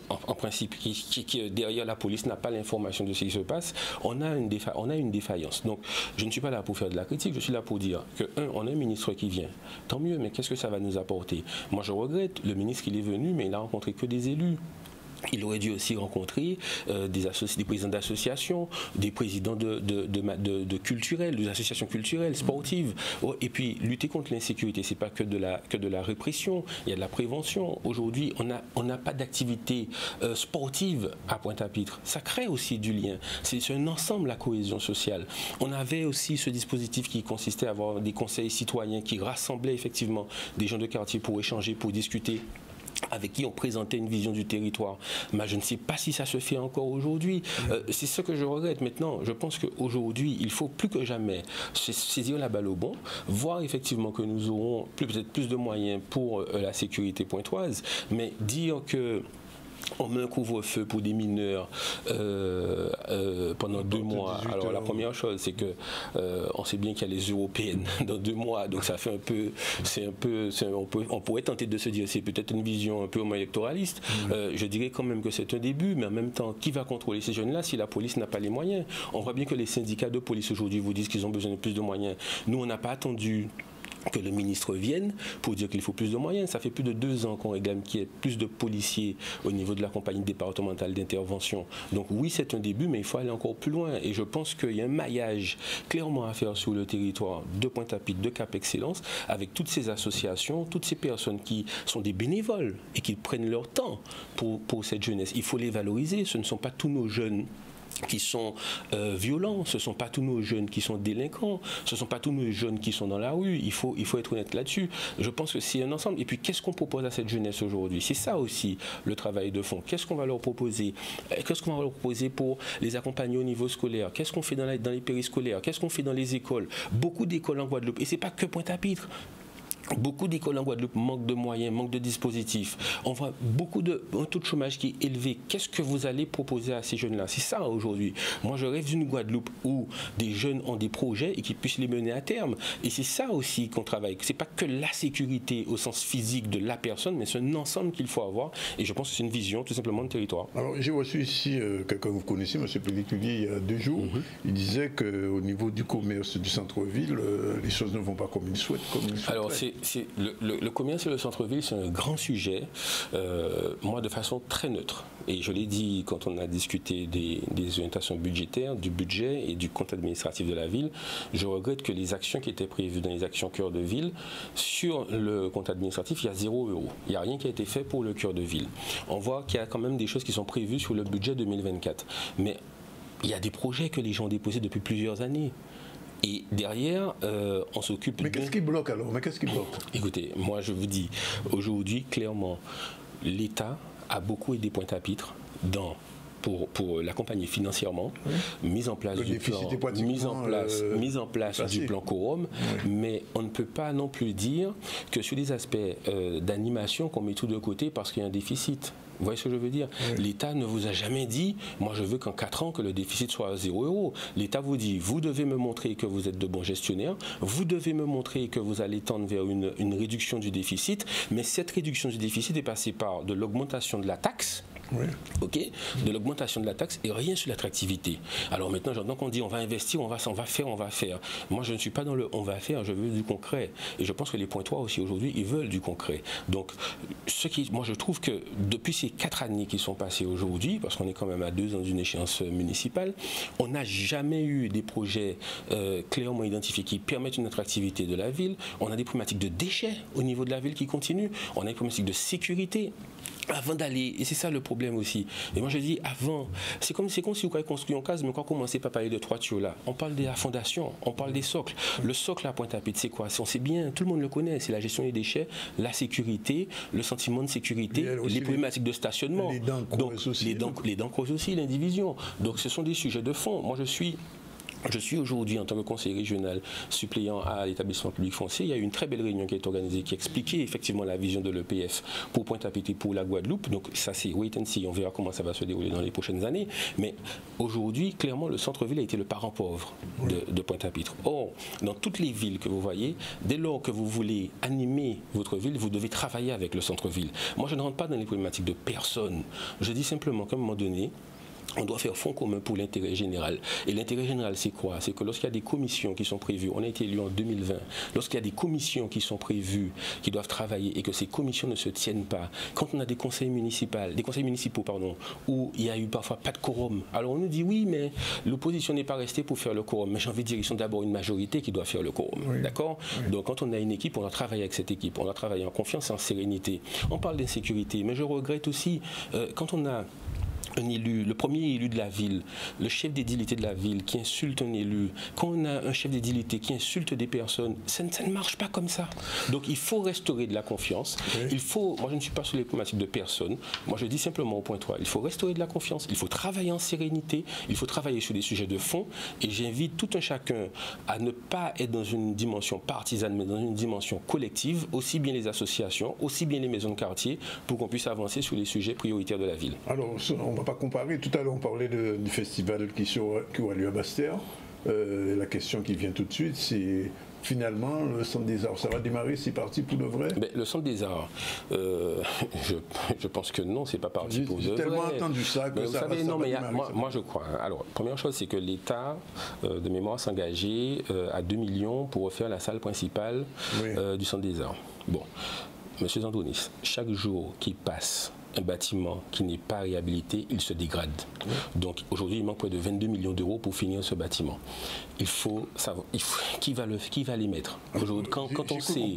en principe, qui derrière la police n'a pas l'information de ce qui se passe, on a une défaillance. Donc je ne suis pas là pour faire de la critique, je suis là pour dire que on a un ministre qui vient, tant mieux, mais qu'est-ce que ça va nous apporter? Moi je regrette le ministre qui est venu, mais il n'a rencontré que des élus. Il aurait dû aussi rencontrer des présidents d'associations, des présidents de culturels, des associations culturelles, sportives. Et puis, lutter contre l'insécurité, ce n'est pas que de la répression, il y a de la prévention. Aujourd'hui, on n'a pas d'activité sportive à Pointe-à-Pitre. Ça crée aussi du lien. C'est un ensemble, la cohésion sociale. On avait aussi ce dispositif qui consistait à avoir des conseils citoyens qui rassemblaient effectivement des gens de quartier pour échanger, pour discuter, avec qui on présentait une vision du territoire. Mais je ne sais pas si ça se fait encore aujourd'hui. C'est ce que je regrette maintenant. Je pense qu'aujourd'hui, il faut plus que jamais saisir la balle au bon, voir effectivement que nous aurons peut-être plus de moyens pour la sécurité pointoise, mais dire que on met un couvre-feu pour des mineurs pendant 2 mois. Alors la première chose, c'est que on sait bien qu'il y a les européennes dans 2 mois, donc ça fait un peu, on pourrait tenter de se dire c'est peut-être une vision un peu électoraliste. Je dirais quand même que c'est un début, mais en même temps, qui va contrôler ces jeunes-là si la police n'a pas les moyens? On voit bien que les syndicats de police aujourd'hui vous disent qu'ils ont besoin de plus de moyens. Nous, on n'a pas attendu que le ministre vienne pour dire qu'il faut plus de moyens. Ça fait plus de 2 ans qu'on réclame qu'il y ait plus de policiers au niveau de la compagnie départementale d'intervention. Donc oui, c'est un début, mais il faut aller encore plus loin. Et je pense qu'il y a un maillage clairement à faire sur le territoire de Pointe-à-Pitre, de Cap Excellence, avec toutes ces associations, toutes ces personnes qui sont des bénévoles et qui prennent leur temps pour cette jeunesse. Il faut les valoriser. Ce ne sont pas tous nos jeunes qui sont violents, ce ne sont pas tous nos jeunes qui sont délinquants, ce ne sont pas tous nos jeunes qui sont dans la rue, il faut être honnête là-dessus. Je pense que c'est un ensemble. Et puis qu'est-ce qu'on propose à cette jeunesse aujourd'hui? C'est ça aussi le travail de fond. Qu'est-ce qu'on va leur proposer? Qu'est-ce qu'on va leur proposer pour les accompagner au niveau scolaire? Qu'est-ce qu'on fait dans les périscolaires? Qu'est-ce qu'on fait dans les écoles? Beaucoup d'écoles en Guadeloupe, et ce n'est pas que Pointe-à-Pitre. Beaucoup d'écoles en Guadeloupe manquent de moyens, manquent de dispositifs. On voit un taux de chômage qui est élevé. Qu'est-ce que vous allez proposer à ces jeunes-là? C'est ça aujourd'hui. Moi, je rêve d'une Guadeloupe où des jeunes ont des projets et qui puissent les mener à terme. Et c'est ça aussi qu'on travaille. C'est pas que la sécurité au sens physique de la personne, mais c'est un ensemble qu'il faut avoir. Et je pense que c'est une vision tout simplement de territoire. Alors, j'ai reçu ici quelqu'un que vous connaissez, M. Pelliculier, il y a 2 jours. Il disait qu'au niveau du commerce du centre-ville, les choses ne vont pas comme il souhaite. Alors, le commerce et le centre-ville, c'est un grand sujet, moi de façon très neutre. Et je l'ai dit quand on a discuté des orientations budgétaires, du budget et du compte administratif de la ville, je regrette que les actions qui étaient prévues dans les actions cœur de ville, sur le compte administratif, il y a 0 €. Il n'y a rien qui a été fait pour le cœur de ville. On voit qu'il y a quand même des choses qui sont prévues sur le budget 2024. Mais il y a des projets que les gens ont déposés depuis plusieurs années. Et derrière, on s'occupe... Mais qu'est-ce qui bloque alors? Écoutez, moi je vous dis, aujourd'hui, clairement, l'État a beaucoup aidé Pointe-à-Pitre pour l'accompagner financièrement, mise en place du plan, mise en place du plan Quorum, mais on ne peut pas non plus dire que sur les aspects d'animation qu'on met tout de côté parce qu'il y a un déficit. Vous voyez ce que je veux dire? L'État ne vous a jamais dit, moi je veux qu'en 4 ans que le déficit soit à 0 €. L'État vous dit, vous devez me montrer que vous êtes de bons gestionnaires, vous devez me montrer que vous allez tendre vers une réduction du déficit, mais cette réduction du déficit est passée par de l'augmentation de la taxe, de l'augmentation de la taxe et rien sur l'attractivité. Alors maintenant, j'entends qu'on dit on va investir, on va faire. Moi, je ne suis pas dans le on va faire, je veux du concret. Et je pense que les Pointois aussi aujourd'hui, ils veulent du concret. Donc, moi, je trouve que depuis ces 4 années qui sont passées aujourd'hui, parce qu'on est quand même à 2 ans d'une échéance municipale, on n'a jamais eu des projets clairement identifiés qui permettent une attractivité de la ville. On a des problématiques de déchets au niveau de la ville qui continuent. On a des problématiques de sécurité. Avant d'aller, et c'est ça le problème aussi. Et moi je dis avant, c'est comme si vous avez construit une case, mais quand on commence pas à parler de toiture là, on parle de la fondation, on parle des socles. Le socle à Pointe-à-Pitre, c'est quoi? On sait bien, tout le monde le connaît, c'est la gestion des déchets, la sécurité, le sentiment de sécurité, les problématiques de stationnement. Les dents creuses aussi, l'indivision. Donc ce sont des sujets de fond. Moi je suis aujourd'hui en tant que conseiller régional suppléant à l'établissement public foncier. Il y a eu une très belle réunion qui a été organisée qui expliquait effectivement la vision de l'EPF pour Pointe-à-Pitre et pour la Guadeloupe. Donc ça c'est wait and see, on verra comment ça va se dérouler dans les prochaines années. Mais aujourd'hui, clairement, le centre-ville a été le parent pauvre de Pointe-à-Pitre. Or, dans toutes les villes que vous voyez, dès lors que vous voulez animer votre ville, vous devez travailler avec le centre-ville. Moi, je ne rentre pas dans les problématiques de personne. Je dis simplement qu'à un moment donné, on doit faire fonds commun pour l'intérêt général. Et l'intérêt général, c'est quoi? C'est que lorsqu'il y a des commissions qui sont prévues, on a été élu en 2020, lorsqu'il y a des commissions qui sont prévues, qui doivent travailler et que ces commissions ne se tiennent pas, quand on a des conseils municipaux, où il y a eu parfois pas de quorum, alors on nous dit oui, mais l'opposition n'est pas restée pour faire le quorum. Mais j'ai envie de dire, ils sont d'abord une majorité qui doit faire le quorum. D'accord? Donc quand on a une équipe, on doit travailler avec cette équipe, on doit travailler en confiance et en sérénité. On parle d'insécurité, mais je regrette aussi, quand on a un élu, le premier élu de la ville, le chef d'édilité de la ville qui insulte un élu, quand on a un chef d'édilité qui insulte des personnes, ça ne marche pas comme ça. Donc il faut restaurer de la confiance. Moi je ne suis pas sur les problématiques de personnes, moi je dis simplement au point 3, il faut restaurer de la confiance, il faut travailler en sérénité, il faut travailler sur des sujets de fond et j'invite tout un chacun à ne pas être dans une dimension partisane mais dans une dimension collective, aussi bien les associations, aussi bien les maisons de quartier pour qu'on puisse avancer sur les sujets prioritaires de la ville. Alors on va pas comparer. Tout à l'heure, on parlait du festival qui aura lieu à Basse-Terre. La question qui vient tout de suite, c'est finalement le Centre des Arts. Ça va démarrer, c'est parti pour de vrai? Le Centre des Arts, je pense que non, c'est pas parti pour de vrai. J'ai tellement entendu ça que ça va démarrer. Moi, je crois. Alors, première chose, c'est que l'État, de mémoire, s'est engagé à 2 millions pour refaire la salle principale du Centre des Arts. Bon, Monsieur Zandonis, chaque jour qui passe un bâtiment qui n'est pas réhabilité, il se dégrade. Donc aujourd'hui, il manque près de 22 millions d'euros pour finir ce bâtiment. Il faut savoir qui va les mettre. Quand on sait...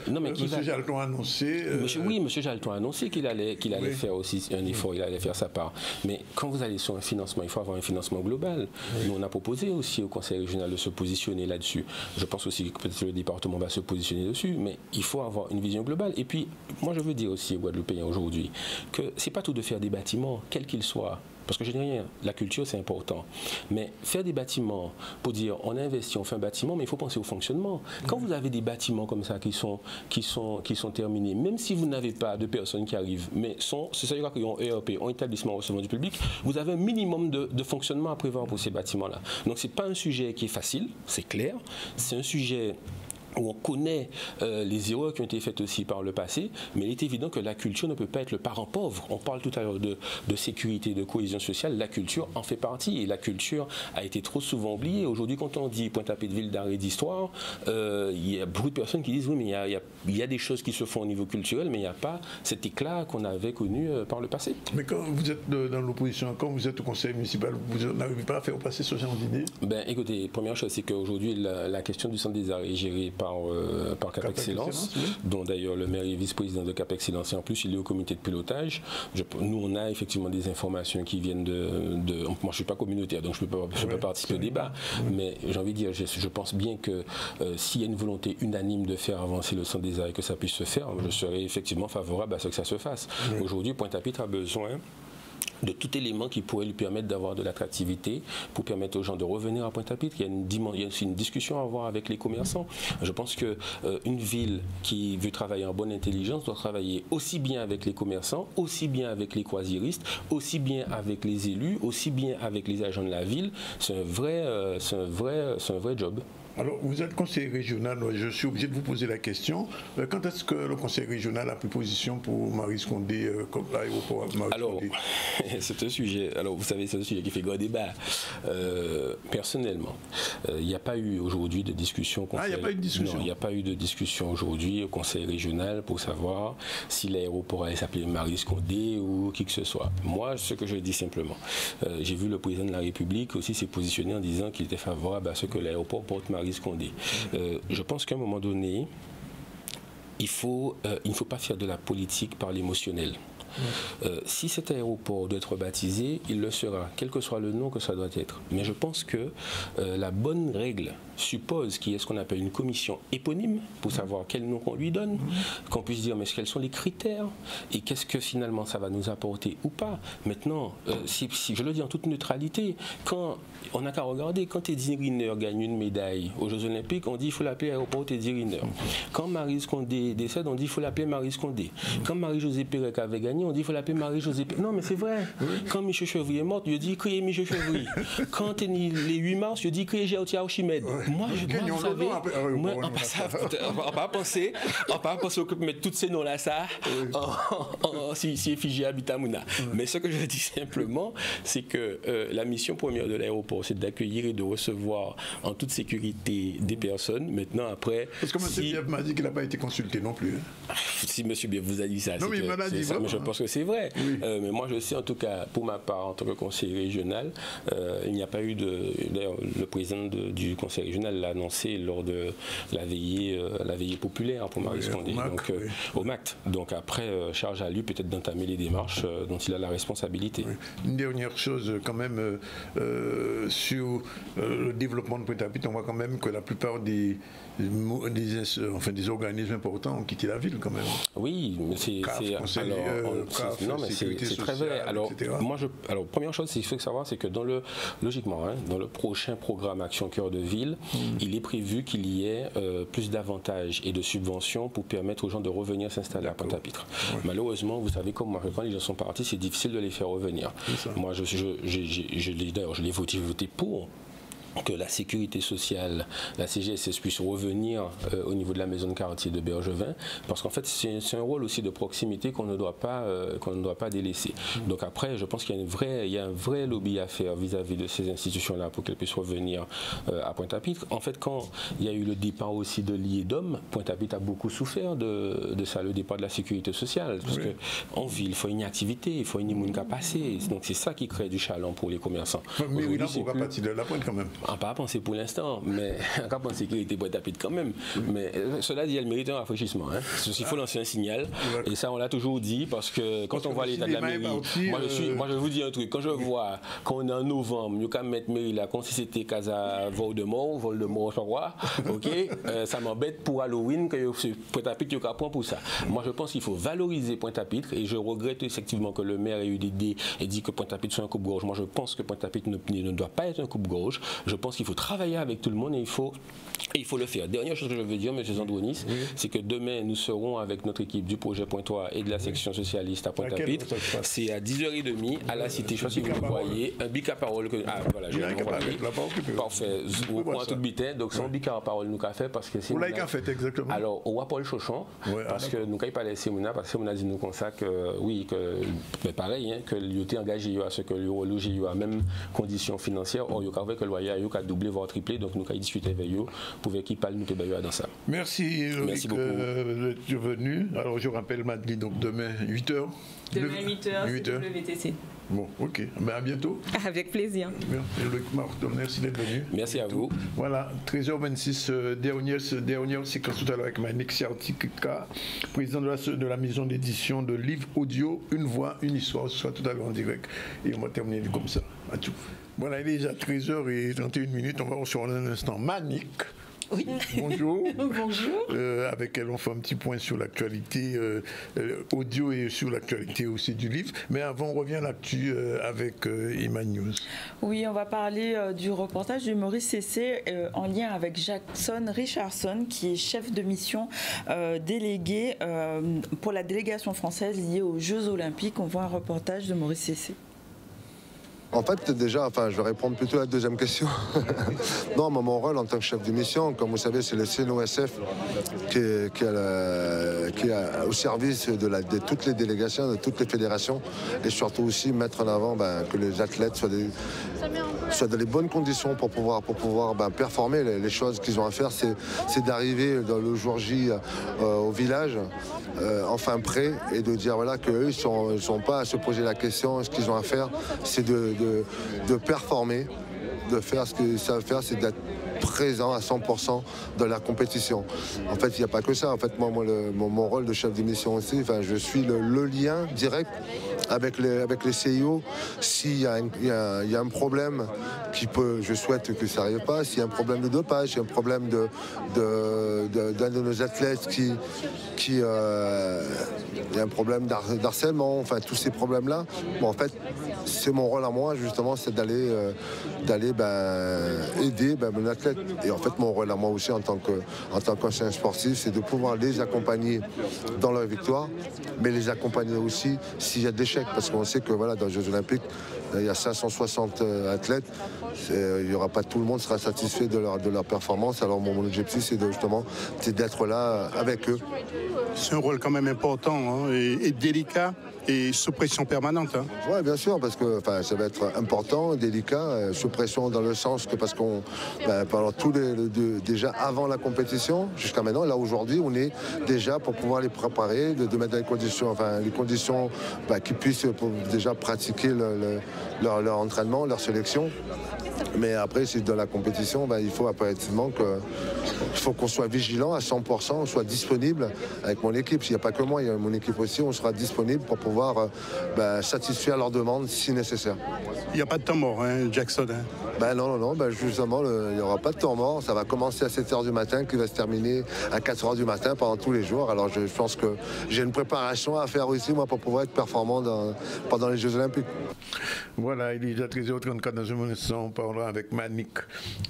Non, mais M. Jalton a annoncé... Oui, M. Jalton a annoncé qu'il allait faire aussi un effort, il allait faire sa part. Mais quand vous allez sur un financement, il faut avoir un financement global. Nous, on a proposé aussi au Conseil régional de se positionner là-dessus. Je pense aussi que peut-être le département va se positionner dessus, mais il faut avoir une vision globale. Et puis, moi, je veux dire aussi aux Guadeloupéens aujourd'hui que ce n'est pas tout de faire des bâtiments, quels qu'ils soient. Parce que je dis rien, la culture c'est important. Mais faire des bâtiments pour dire on investit, on fait un bâtiment, mais il faut penser au fonctionnement. Quand vous avez des bâtiments comme ça qui sont terminés, même si vous n'avez pas de personnes qui arrivent, mais c'est-à-dire qu'ils ont ERP, ont établissement au recevement du public, vous avez un minimum de fonctionnement à prévoir pour ces bâtiments-là. Donc c'est pas un sujet qui est facile, c'est clair. C'est un sujet où on connaît les erreurs qui ont été faites aussi par le passé, mais il est évident que la culture ne peut pas être le parent pauvre. On parle tout à l'heure de sécurité, de cohésion sociale, la culture en fait partie, et la culture a été trop souvent oubliée. Aujourd'hui, quand on dit Pointe-à-Pitre, ville d'art et d'histoire, il y a beaucoup de personnes qui disent oui, mais il y a des choses qui se font au niveau culturel, mais il n'y a pas cet éclat qu'on avait connu par le passé. Mais quand vous êtes dans l'opposition, quand vous êtes au conseil municipal, vous n'arrivez pas à faire passer ce genre d'idée? Écoutez, première chose, c'est qu'aujourd'hui, la question du centre des arts est gérée par Cap Excellence, dont d'ailleurs le maire est vice-président de Cap Excellence, et en plus il est au comité de pilotage. Nous, on a effectivement des informations qui viennent moi je ne suis pas communautaire, donc je ne peux pas participer au débat, mais j'ai envie de dire, je pense bien que s'il y a une volonté unanime de faire avancer le centre des arts et que ça puisse se faire, je serais effectivement favorable à ce que ça se fasse. Aujourd'hui, Pointe-à-Pitre a besoin de tout élément qui pourrait lui permettre d'avoir de l'attractivité, pour permettre aux gens de revenir à Pointe-à-Pitre. Il y a une discussion à avoir avec les commerçants. Je pense qu'une ville qui veut travailler en bonne intelligence doit travailler aussi bien avec les commerçants, aussi bien avec les croisiéristes, aussi bien avec les élus, aussi bien avec les agents de la ville. C'est un vrai job. Alors, vous êtes conseiller régional, je suis obligé de vous poser la question. Quand est-ce que le conseil régional a pris position pour Maryse Condé, comme l'aéroport Maryse Condé? C'est un sujet, vous savez, c'est un sujet qui fait grand débat. Personnellement, il n'y a pas eu aujourd'hui de discussion. Il n'y a pas eu de discussion? Non, il n'y a pas eu de discussion aujourd'hui au conseil régional pour savoir si l'aéroport allait s'appeler Maryse Condé ou qui que ce soit. Moi, ce que je dis simplement, j'ai vu le président de la République aussi s'est positionné en disant qu'il était favorable à ce que l'aéroport porte Maryse Condé. Je pense qu'à un moment donné, il ne faut pas faire de la politique par l'émotionnel. Si cet aéroport doit être baptisé, il le sera, quel que soit le nom que ça doit être. Mais je pense que la bonne règle suppose qu'il y ait ce qu'on appelle une commission éponyme pour savoir quel nom qu'on lui donne, qu'on puisse dire mais quels sont les critères et qu'est-ce que finalement ça va nous apporter ou pas. Maintenant, si je le dis en toute neutralité, quand on n'a qu'à regarder, quand Teddy Riner gagne une médaille aux Jeux Olympiques, on dit il faut l'appeler aéroport Teddy Riner. Quand Maryse Condé décède, on dit il faut l'appeler Maryse Condé. Quand Marie-Josée Pérec avait gagné, on dit il faut l'appeler Marie-Josée Pérec. Non mais c'est vrai. Quand Michel Chevrier est morte, je dis crier Michel Chevrier. Quand on est les 8 mars, je dis crier Géotia Archimède. Moi, vous savez, on va pas penser au que mettre tous ces noms-là, ça, si effigie Habitamouna. Mais ce que je dis simplement, c'est que la mission première de l'aéroport, c'est d'accueillir et de recevoir en toute sécurité des personnes. Maintenant, après... Parce que M. Bief m'a dit qu'il n'a pas été consulté non plus. Si M. Bief vous a dit ça, non, mais il m'a dit ça. Mais je pense que c'est vrai. Oui. Mais moi, je sais, en tout cas, pour ma part, en tant que conseiller régional, il n'y a pas eu de... D'ailleurs, le président du conseil régional l'a annoncé lors de la veillée populaire pour Maryse Condé, au MACT. Donc après, charge à lui peut-être d'entamer les démarches dont il a la responsabilité. Oui. Une dernière chose quand même, sur le développement de Pointe-à-Pitre, on voit quand même que la plupart des organismes importants ont quitté la ville quand même. Oui, mais c'est très vrai. Alors, première chose, il faut savoir, c'est que logiquement, dans le prochain programme Action Cœur de Ville, il est prévu qu'il y ait plus d'avantages et de subventions pour permettre aux gens de revenir s'installer à Pointe-à-Pitre. Ouais. Malheureusement, vous savez comme moi, quand les gens sont partis, c'est difficile de les faire revenir. Moi, je l'ai voté pour. que la sécurité sociale, la CGSS puisse revenir au niveau de la maison de quartier de Bergevin, parce qu'en fait c'est un rôle aussi de proximité qu'on ne doit pas délaisser. Donc après, je pense qu'il y a un vrai lobby à faire vis-à-vis de ces institutions-là pour qu'elles puissent revenir à Pointe-à-Pitre. En fait, quand il y a eu le départ aussi de l'IEDOM, Pointe-à-Pitre a beaucoup souffert de ça, le départ de la sécurité sociale, parce qu'en ville, il faut une activité, il faut une immunité à passer, donc c'est ça qui crée du chaland pour les commerçants. Mais oui, là, on va partir de la pointe quand même. On pas penser pour l'instant, mais on va penser qu'il était Pointe-à-Pitre quand même. Mais cela dit, elle mérite un rafraîchissement. Hein. Il faut lancer un signal, et ça on l'a toujours dit, parce que quand on voit l'état de la mairie, moi je vous dis un truc, quand je vois qu'on est en novembre, nous allons mettre mairie là, comme si c'était Casa Voldemort, je crois, ok, ça m'embête pour Halloween que Pointe-à-Pitre n'a pas point pour ça. Moi je pense qu'il faut valoriser Pointe-à-Pitre, et je regrette effectivement que le maire ait eu l'idée et dit que Pointe-à-Pitre soit un coupe-gorge. Moi je pense que Pointe-à-Pitre ne doit pas être un coupe-gorge. Je pense qu'il faut travailler avec tout le monde, et il faut le faire. Dernière chose que je veux dire, M. Zandrounis, c'est que demain, nous serons avec notre équipe du projet Pointois et de la section socialiste à Pointe-à-Pitre. C'est à 10h30 à la Cité. Je ne sais pas si vous le voyez. Un bic à parole. Voilà, je vais l'envoyer. Parfait. Au point tout bitin. Donc, c'est un bic à parole nous qu'a fait parce que c'est. Vous l'avez fait exactement. Alors, au roi Paul Chauchon, parce que nous n'avons pas laissé Mouna, parce que Mouna dit nous comme ça que, oui, que pareil, hein, que l'IOT engagé à ce que l'urologie a même conditions financières. Or, il y a que le loyer a doublé, voire triplé. Donc, nous avons discuté avec eux pour qu'il parle nous dans ça. Merci beaucoup d'être venu. Alors je rappelle Madeleine, donc demain 8h. Demain 8h, c'est WTC. Bon, ok. Mais à bientôt. Avec plaisir. Merci d'être venu. Merci à vous. Voilà, 13h26, dernière séquence tout à l'heure avec Manik Siartika, président de la maison d'édition de livres audio, Une voix, une histoire. Ce sera tout à l'heure en direct. Et on va terminer comme ça. À tout. Voilà, il est déjà 13h31. On va recevoir un instant Manik. Oui. Bonjour. Bonjour. Avec elle, on fait un petit point sur l'actualité audio et sur l'actualité aussi du livre. Mais avant, on revient à l'actu avec Iman News. Oui, on va parler du reportage de Maurice Cessé en lien avec Jackson Richardson, qui est chef de mission délégué pour la délégation française liée aux Jeux Olympiques. On voit un reportage de Maurice Cessé. En fait, déjà, je vais répondre plutôt à la deuxième question. Non, mon rôle en tant que chef de mission, comme vous savez, c'est le CNOSF qui est au service de toutes les délégations, de toutes les fédérations, et surtout aussi mettre en avant que les athlètes soient dans les bonnes conditions pour pouvoir performer. Les choses qu'ils ont à faire, c'est d'arriver dans le jour J au village, enfin prêts, et de dire voilà, qu'eux, ils ne sont pas à se poser la question. Ce qu'ils ont à faire, c'est de performer, de faire ce qu'ils savent faire, c'est d'être présent à 100% dans la compétition. En fait, il n'y a pas que ça. En fait, moi mon rôle de chef de mission aussi, je suis le lien direct avec les CIO. S'il y a un problème je souhaite que ça n'arrive pas, s'il y a un problème de dopage, s'il y a un problème d'un de nos athlètes il y a un problème d'harcèlement, tous ces problèmes-là. Bon, en fait, c'est mon rôle à moi, justement, c'est d'aller aider mon athlète. Et en fait, mon rôle à moi aussi, en tant qu'ancien sportif, c'est de pouvoir les accompagner dans leur victoire, mais les accompagner aussi s'il y a des échecs, parce qu'on sait que dans les Jeux Olympiques, il y a 560 athlètes, il y aura pas tout le monde sera satisfait de leur performance. Alors mon objectif, c'est d'être là avec eux. C'est un rôle quand même important et délicat et sous pression permanente. Oui, bien sûr, parce que ça va être important, délicat, sous pression dans le sens que pendant déjà avant la compétition, jusqu'à maintenant, là aujourd'hui, on est déjà pour pouvoir les préparer, de mettre dans les conditions qu'ils puissent déjà pratiquer leur entraînement, leur sélection. Mais après, c'est dans la compétition, il faut impérativement qu'on soit vigilant à 100%, on soit disponible avec mon équipe. Il n'y a pas que moi, il y a mon équipe aussi, on sera disponible pour pouvoir satisfaire leurs demandes si nécessaire. Il n'y a pas de temps mort, Jackson. Non, justement, il n'y aura pas de temps mort. Ça va commencer à 7h du matin, qui va se terminer à 4h du matin pendant tous les jours. Alors je pense que j'ai une préparation à faire aussi, moi, pour pouvoir être performant pendant les Jeux Olympiques. Voilà, il est déjà 13h34 dans un instant, on parlera avec Manik.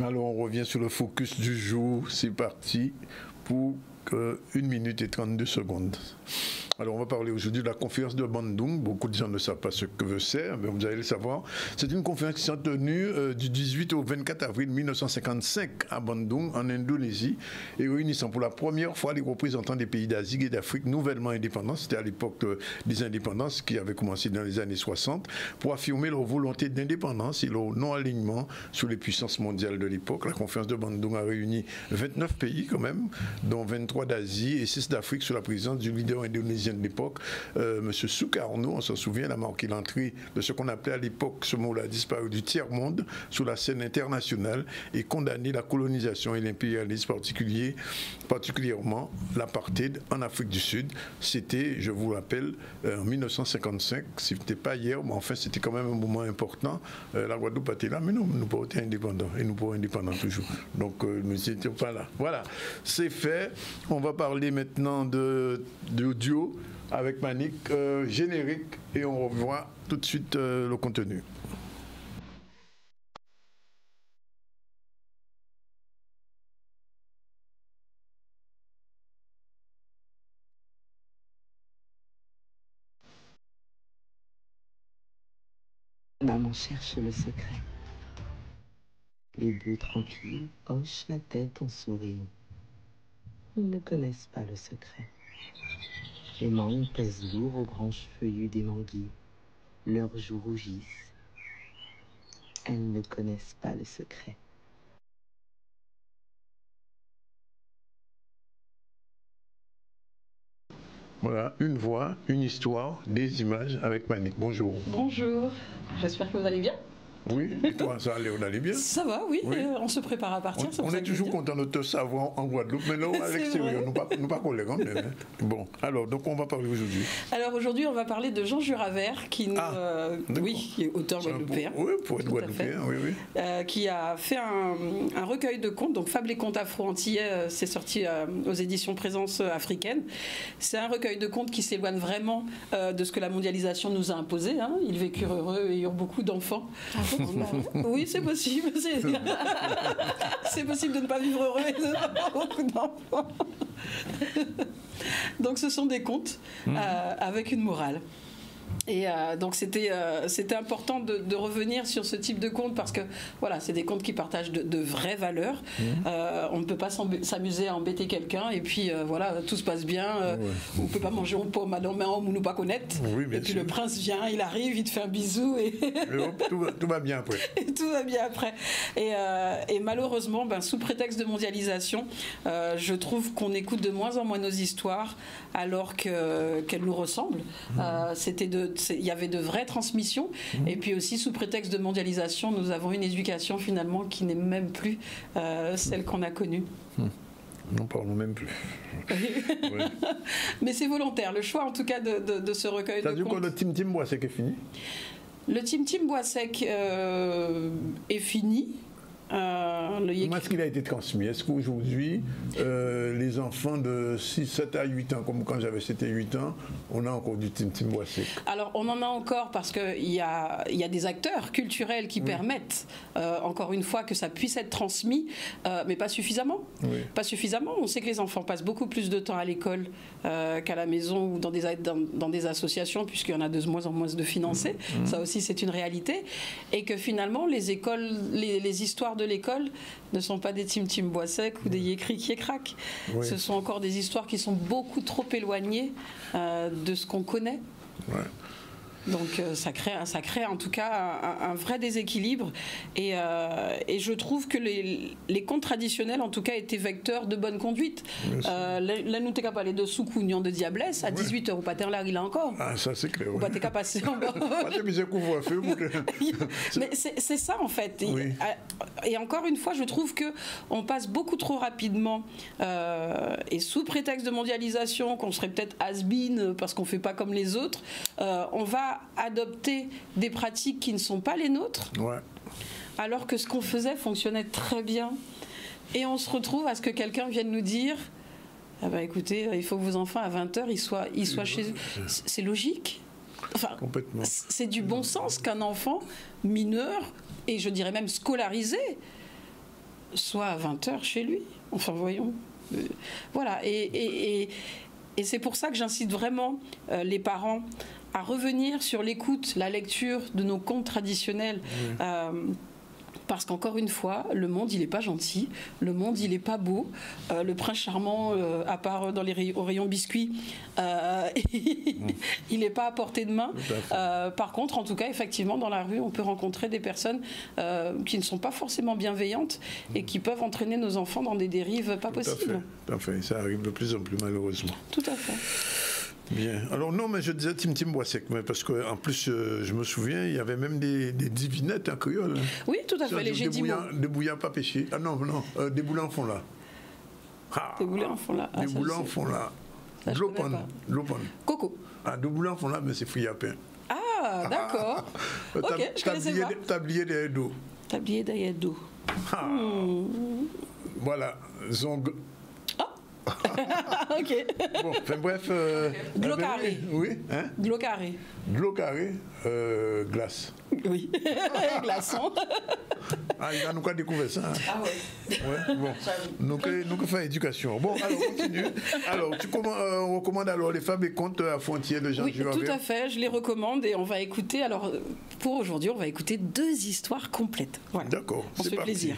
Alors on revient sur le focus du jour, c'est parti pour 1 minute et 32 secondes. Alors, on va parler aujourd'hui de la conférence de Bandung. Beaucoup de gens ne savent pas ce que c'est, mais vous allez le savoir. C'est une conférence qui s'est tenue du 18 au 24 avril 1955 à Bandung, en Indonésie, et réunissant pour la première fois les représentants des pays d'Asie et d'Afrique nouvellement indépendants. C'était à l'époque des indépendances qui avaient commencé dans les années 60, pour affirmer leur volonté d'indépendance et leur non-alignement sur les puissances mondiales de l'époque. La conférence de Bandung a réuni 29 pays quand même, dont 23 d'Asie et 6 d'Afrique, sous la présidence du leader indonésien de l'époque, M. Sukarno, on s'en souvient, il a marqué l'entrée de ce qu'on appelait à l'époque, ce mot-là a disparu, du tiers-monde sur la scène internationale et condamné la colonisation et l'impérialisme particulièrement l'apartheid en Afrique du Sud. C'était, je vous rappelle, en 1955, c'était pas hier, mais enfin c'était quand même un moment important. La Guadeloupe était là, mais non, nous pas été indépendants, et nous pas indépendants toujours. Donc nous n'étions pas là. Voilà, c'est fait. On va parler maintenant de duo avec Manick, générique, et on revoit tout de suite le contenu. Maman cherche le secret. Les deux tranquilles hochent la tête en souriant. Ils ne connaissent pas le secret. Les mangues pèsent lourd aux branches feuillues des manguiers. Leurs joues rougissent. Elles ne connaissent pas le secret. Voilà, une voix, une histoire, des images avec Manick. Bonjour. Bonjour, j'espère que vous allez bien. Oui, et toi, ça allait, on allait bien? Ça va, oui, oui. On se prépare à partir. On est toujours content de te savoir en Guadeloupe, mais là, à l'extérieur, nous pas collègues. Bon, alors, donc on va parler aujourd'hui. Alors aujourd'hui, on va parler de Jean Juravert, qui, qui est auteur guadeloupéen. Oui, pour être guadeloupéen, oui. Qui a fait un recueil de contes, donc Fables et contes afro-antillais, c'est sorti aux éditions Présence africaine. C'est un recueil de contes qui s'éloigne vraiment de ce que la mondialisation nous a imposé. Hein. Ils vécurent heureux et eurent beaucoup d'enfants. Oui, c'est possible. C'est possible de ne pas vivre heureux et d'avoir beaucoup d'enfants. Donc ce sont des contes avec une morale. Et donc c'était important de revenir sur ce type de contes parce que voilà, c'est des contes qui partagent de vraies valeurs. On ne peut pas s'amuser à embêter quelqu'un et puis voilà, tout se passe bien. On ne peut pas manger une pomme à nos mains, on ne nous pas connaître. Et puis le prince vient, il arrive, il te fait un bisou et tout va bien après. Et tout va bien après. Et malheureusement, sous prétexte de mondialisation, je trouve qu'on écoute de moins en moins nos histoires alors qu'elles nous ressemblent. Il y avait de vraies transmissions et puis aussi sous prétexte de mondialisation, nous avons une éducation finalement qui n'est même plus celle qu'on a connue. N'en parlons même plus. Mais c'est volontaire, le choix en tout cas de ce recueil de contes. Ça veut dire que le Tim Tim Boissec est fini? Le Tim Tim Boissec est fini. Est-ce qu'il a été transmis? Est-ce qu'aujourd'hui, les enfants de 7 à 8 ans, comme quand j'avais 7 à 8 ans, on a encore du Tim Tim Boissec? Alors, on en a encore parce qu'il y a des acteurs culturels qui permettent, encore une fois, que ça puisse être transmis, mais pas suffisamment. Pas suffisamment. On sait que les enfants passent beaucoup plus de temps à l'école qu'à la maison ou dans des associations, puisqu'il y en a de moins en moins de financés. Ça aussi, c'est une réalité. Et que finalement, les écoles, les histoires de l'école ne sont pas des Tim Tim Boissec ou des Yécri qui craque. Ce sont encore des histoires qui sont beaucoup trop éloignées de ce qu'on connaît. Donc ça crée en tout cas un vrai déséquilibre et je trouve que les contes traditionnels en tout cas étaient vecteurs de bonne conduite. Là nous t'es qu'à parler de Soukounion de Diablesse à 18h au Paterlar il a encore. Ah ça c'est clair. Ou pas t'es qu'à passer en bas. Mais c'est ça en fait. Et encore une fois je trouve que on passe beaucoup trop rapidement et sous prétexte de mondialisation qu'on serait peut-être has-been parce qu'on fait pas comme les autres, on va adopter des pratiques qui ne sont pas les nôtres, alors que ce qu'on faisait fonctionnait très bien. Et on se retrouve à ce que quelqu'un vienne nous dire écoutez, il faut que vos enfants à 20h ils soient chez eux. C'est logique. Enfin, c'est du bon sens qu'un enfant mineur, et je dirais même scolarisé, soit à 20h chez lui. Enfin, voyons. Voilà. Et Et c'est pour ça que j'incite vraiment les parents à revenir sur l'écoute, la lecture de nos contes traditionnels. Parce qu'encore une fois, le monde, il n'est pas gentil, le monde, il n'est pas beau. Le prince charmant, à part dans au rayon biscuits, il n'est pas à portée de main. Par contre, en tout cas, effectivement, dans la rue, on peut rencontrer des personnes qui ne sont pas forcément bienveillantes et qui peuvent entraîner nos enfants dans des dérives pas possibles. Tout à fait. Ça arrive de plus en plus, malheureusement. Tout à fait. Bien. Alors non, mais je disais Tim Boissec, mais parce qu'en plus, je me souviens, il y avait même des divinettes en créole. Oui, tout à fait, les gédimaux. Des bouillants pas pêchés. Ah non, des boulons font là. Des boulons font là. Des boulons font là. Glopon. Coco. Ah, des boulons font là, mais c'est fouillé à pain. Ah, d'accord. Ok, je connaissais pas. Tablier derrière d'eau. Tablier derrière d'eau. Voilà. Zong. Ok. Bon, enfin bref. Glocaré. Oui, hein? Glocaré. Glocaré, glace. Oui, glaçon. Ah, il a nous découvert ça. Hein? Ah ouais. Ouais, bon. Nous faisons éducation. Bon, alors continue. Alors, on recommande alors les fables et contes à frontières de Jean Girard. Oui, tout à fait, je les recommande et on va écouter. Alors, pour aujourd'hui, on va écouter 2 histoires complètes. Voilà. D'accord. On se fait plaisir.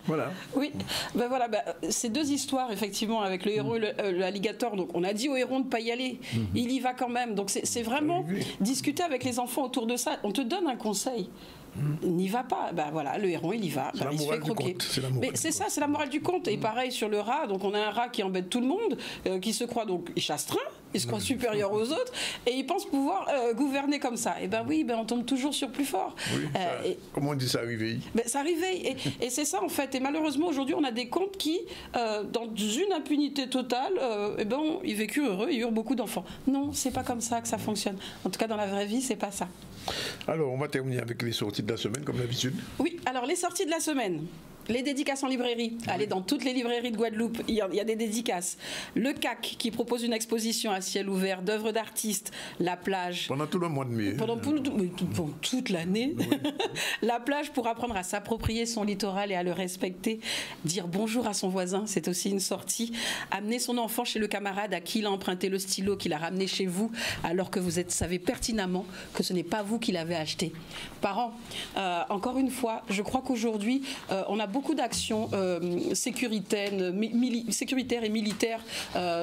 Voilà. Oui, ben voilà, ces 2 histoires, effectivement, avec le héros et l'alligator. Donc, on a dit au héron de ne pas y aller. Il y va quand même. Donc, c'est vraiment discuter avec les enfants autour de ça. On te donne un conseil. N'y va pas. Ben voilà, le héron, il y va. Il se fait croquer. Mais c'est la morale du conte. Et pareil sur le rat. Donc, on a un rat qui embête tout le monde, qui se croit donc chastreint. ils se croient supérieurs aux autres et ils pensent pouvoir gouverner comme ça. Et ben oui, on tombe toujours sur plus fort. Oui, comment on dit, ça réveille? Ça réveille. Et c'est ça en fait. Et malheureusement aujourd'hui on a des comptes qui, dans une impunité totale, ils vécurent heureux, ils eurent beaucoup d'enfants. Non, c'est pas comme ça que ça fonctionne. En tout cas dans la vraie vie, c'est pas ça. Alors on va terminer avec les sorties de la semaine comme d'habitude. Oui, alors les sorties de la semaine. Les dédicaces en librairie. Allez, dans toutes les librairies de Guadeloupe, il y a des dédicaces. Le CAC qui propose une exposition à ciel ouvert d'œuvres d'artistes. La plage. Pendant tout le mois de mai. Pendant toute l'année. Oui. La plage pour apprendre à s'approprier son littoral et à le respecter. Dire bonjour à son voisin, c'est aussi une sortie. Amener son enfant chez le camarade à qui il a emprunté le stylo qu'il a ramené chez vous, alors que vous savez pertinemment que ce n'est pas vous qui l'avez acheté. Parents, encore une fois, je crois qu'aujourd'hui, on a beaucoup d'actions sécuritaires et militaires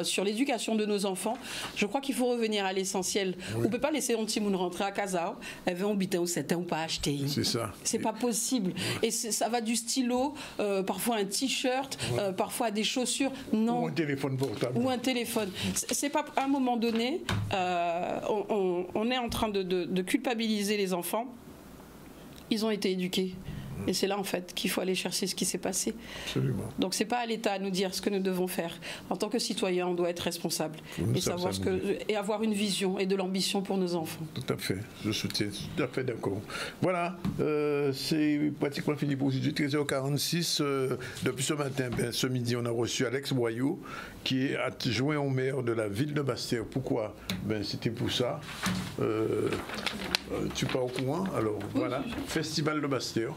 sur l'éducation de nos enfants. Je crois qu'il faut revenir à l'essentiel. Oui. On ne peut pas laisser un petit monde rentrer à casa, elle veut un bitin ou c'est ou pas acheter. C'est ça. C'est pas possible. Et ça va du stylo, parfois un t-shirt, parfois des chaussures. Non. Ou un téléphone portable. Ou un téléphone. C'est pas à un moment donné, on est en train de culpabiliser les enfants. Ils ont été éduqués. Et c'est là, en fait, qu'il faut aller chercher ce qui s'est passé. Absolument. Donc, ce n'est pas à l'État à nous dire ce que nous devons faire. En tant que citoyen, on doit être responsable et savoir et avoir une vision et de l'ambition pour nos enfants. Tout à fait. Je soutiens. Tout à fait d'accord. Voilà. C'est pratiquement fini pour aujourd'hui. 13h46. Depuis ce matin, ce midi, on a reçu Alex Boyau, qui est adjoint au maire de la ville de Bastère. Pourquoi? C'était pour ça. Tu pars au courant? Alors, voilà. Festival de Bastère.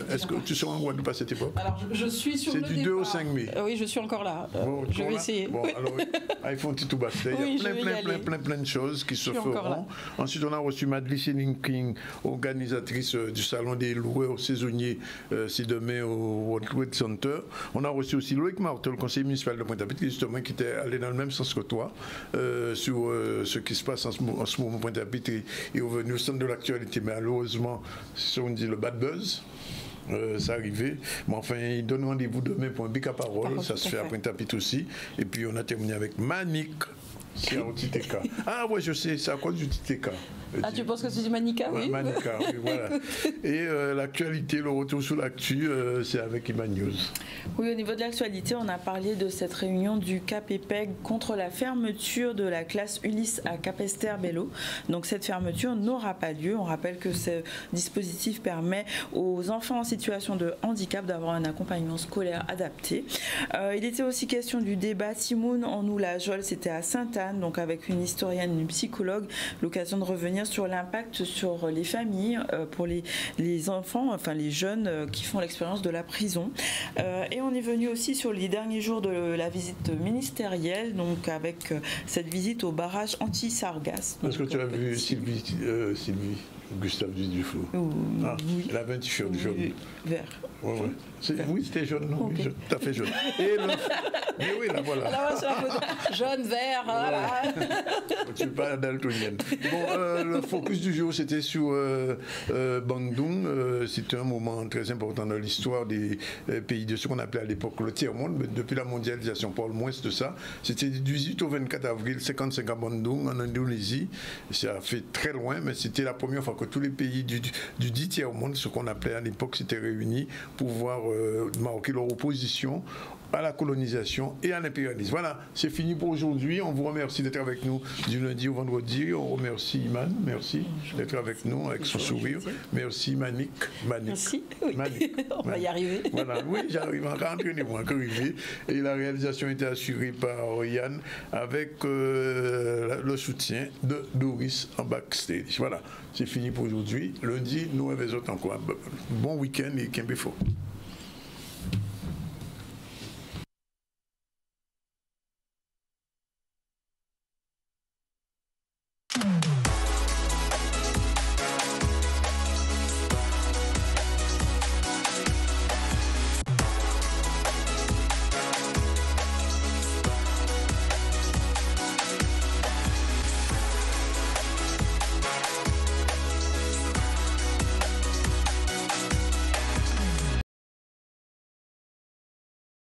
Est-ce que tu seras en Guadeloupe à cette époque? Alors, je suis sur le départ. C'est du 2 au 5 mai. Oui, je suis encore là. Je vais essayer. Bon, alors, ils font tout Bastère. Oui, il y a plein de choses qui se feront. Ensuite, on a reçu Madeleine King, organisatrice du salon des loueurs saisonniers, c'est demain au World Trade Center. On a reçu aussi Loïc Marteau, le conseiller municipal de Pointe-à-Pitre, justement, qui était allé dans le même sens que toi, sur ce qui se passe en ce moment à Pointe-à-Pitre et au venu au centre de l'actualité. Mais malheureusement, c'est on dit le bad buzz. Ça arrivait, mais enfin il donne rendez-vous demain pour un bic à parole, ça se fait à Pointe-à-Pitre aussi, et puis on a terminé avec Manic, qui est au TTK. Ah ouais, je sais, c'est à cause du TTK. Ah, tu penses que c'est du Manica? Oui. Manica, oui, voilà. Et l'actualité, le retour sur l'actu, c'est avec Iman News. Oui, au niveau de l'actualité, on a parlé de cette réunion du CAPEPEG contre la fermeture de la classe Ulysse à Capesterre-Belle-Eau. Donc cette fermeture n'aura pas lieu. On rappelle que ce dispositif permet aux enfants en situation de handicap d'avoir un accompagnement scolaire adapté. Il était aussi question du débat Timoun en Oula-Jol, c'était à Sainte-Anne, donc avec une historienne, une psychologue, l'occasion de revenir sur l'impact sur les familles, pour les enfants, enfin les jeunes qui font l'expérience de la prison. Et on est venu aussi sur les derniers jours de la visite ministérielle, donc avec cette visite au barrage anti-Sargasses. Est-ce que tu as vu Sylvie Gustave Duflo? Ah, oui. Elle avait un t-shirt jaune. Vert. Ouais. Oui, c'était jaune, non? Okay. Oui, tout à fait jaune. Mais oui, là, voilà. Alors, c'est la photo. Jaune, vert, voilà. Tu parles daltonienne. Bon, le focus du jour, c'était sur Bandung. C'était un moment très important dans l'histoire des pays de ce qu'on appelait à l'époque le tiers-monde, mais depuis la mondialisation, pas le moins de ça. C'était du 18 au 24 avril 55 à Bandung, en Indonésie. Ça a fait très loin, mais c'était la première fois que tous les pays du dit tiers-monde, ce qu'on appelait à l'époque, s'étaient réunis pour voir marquer leur opposition à la colonisation et à l'impérialisme. Voilà, c'est fini pour aujourd'hui. On vous remercie d'être avec nous du lundi au vendredi. On remercie Iman, merci d'être avec nous avec son sourire. Merci Manic. Merci. Oui. On va y arriver. Voilà, oui, j'arrive encore, entraînez-moi, arriver. Et la réalisation était assurée par Yann avec le soutien de Doris en backstage. Voilà, c'est fini pour aujourd'hui. Lundi, nous et les autres encore. Bon week-end et qu'un béfort.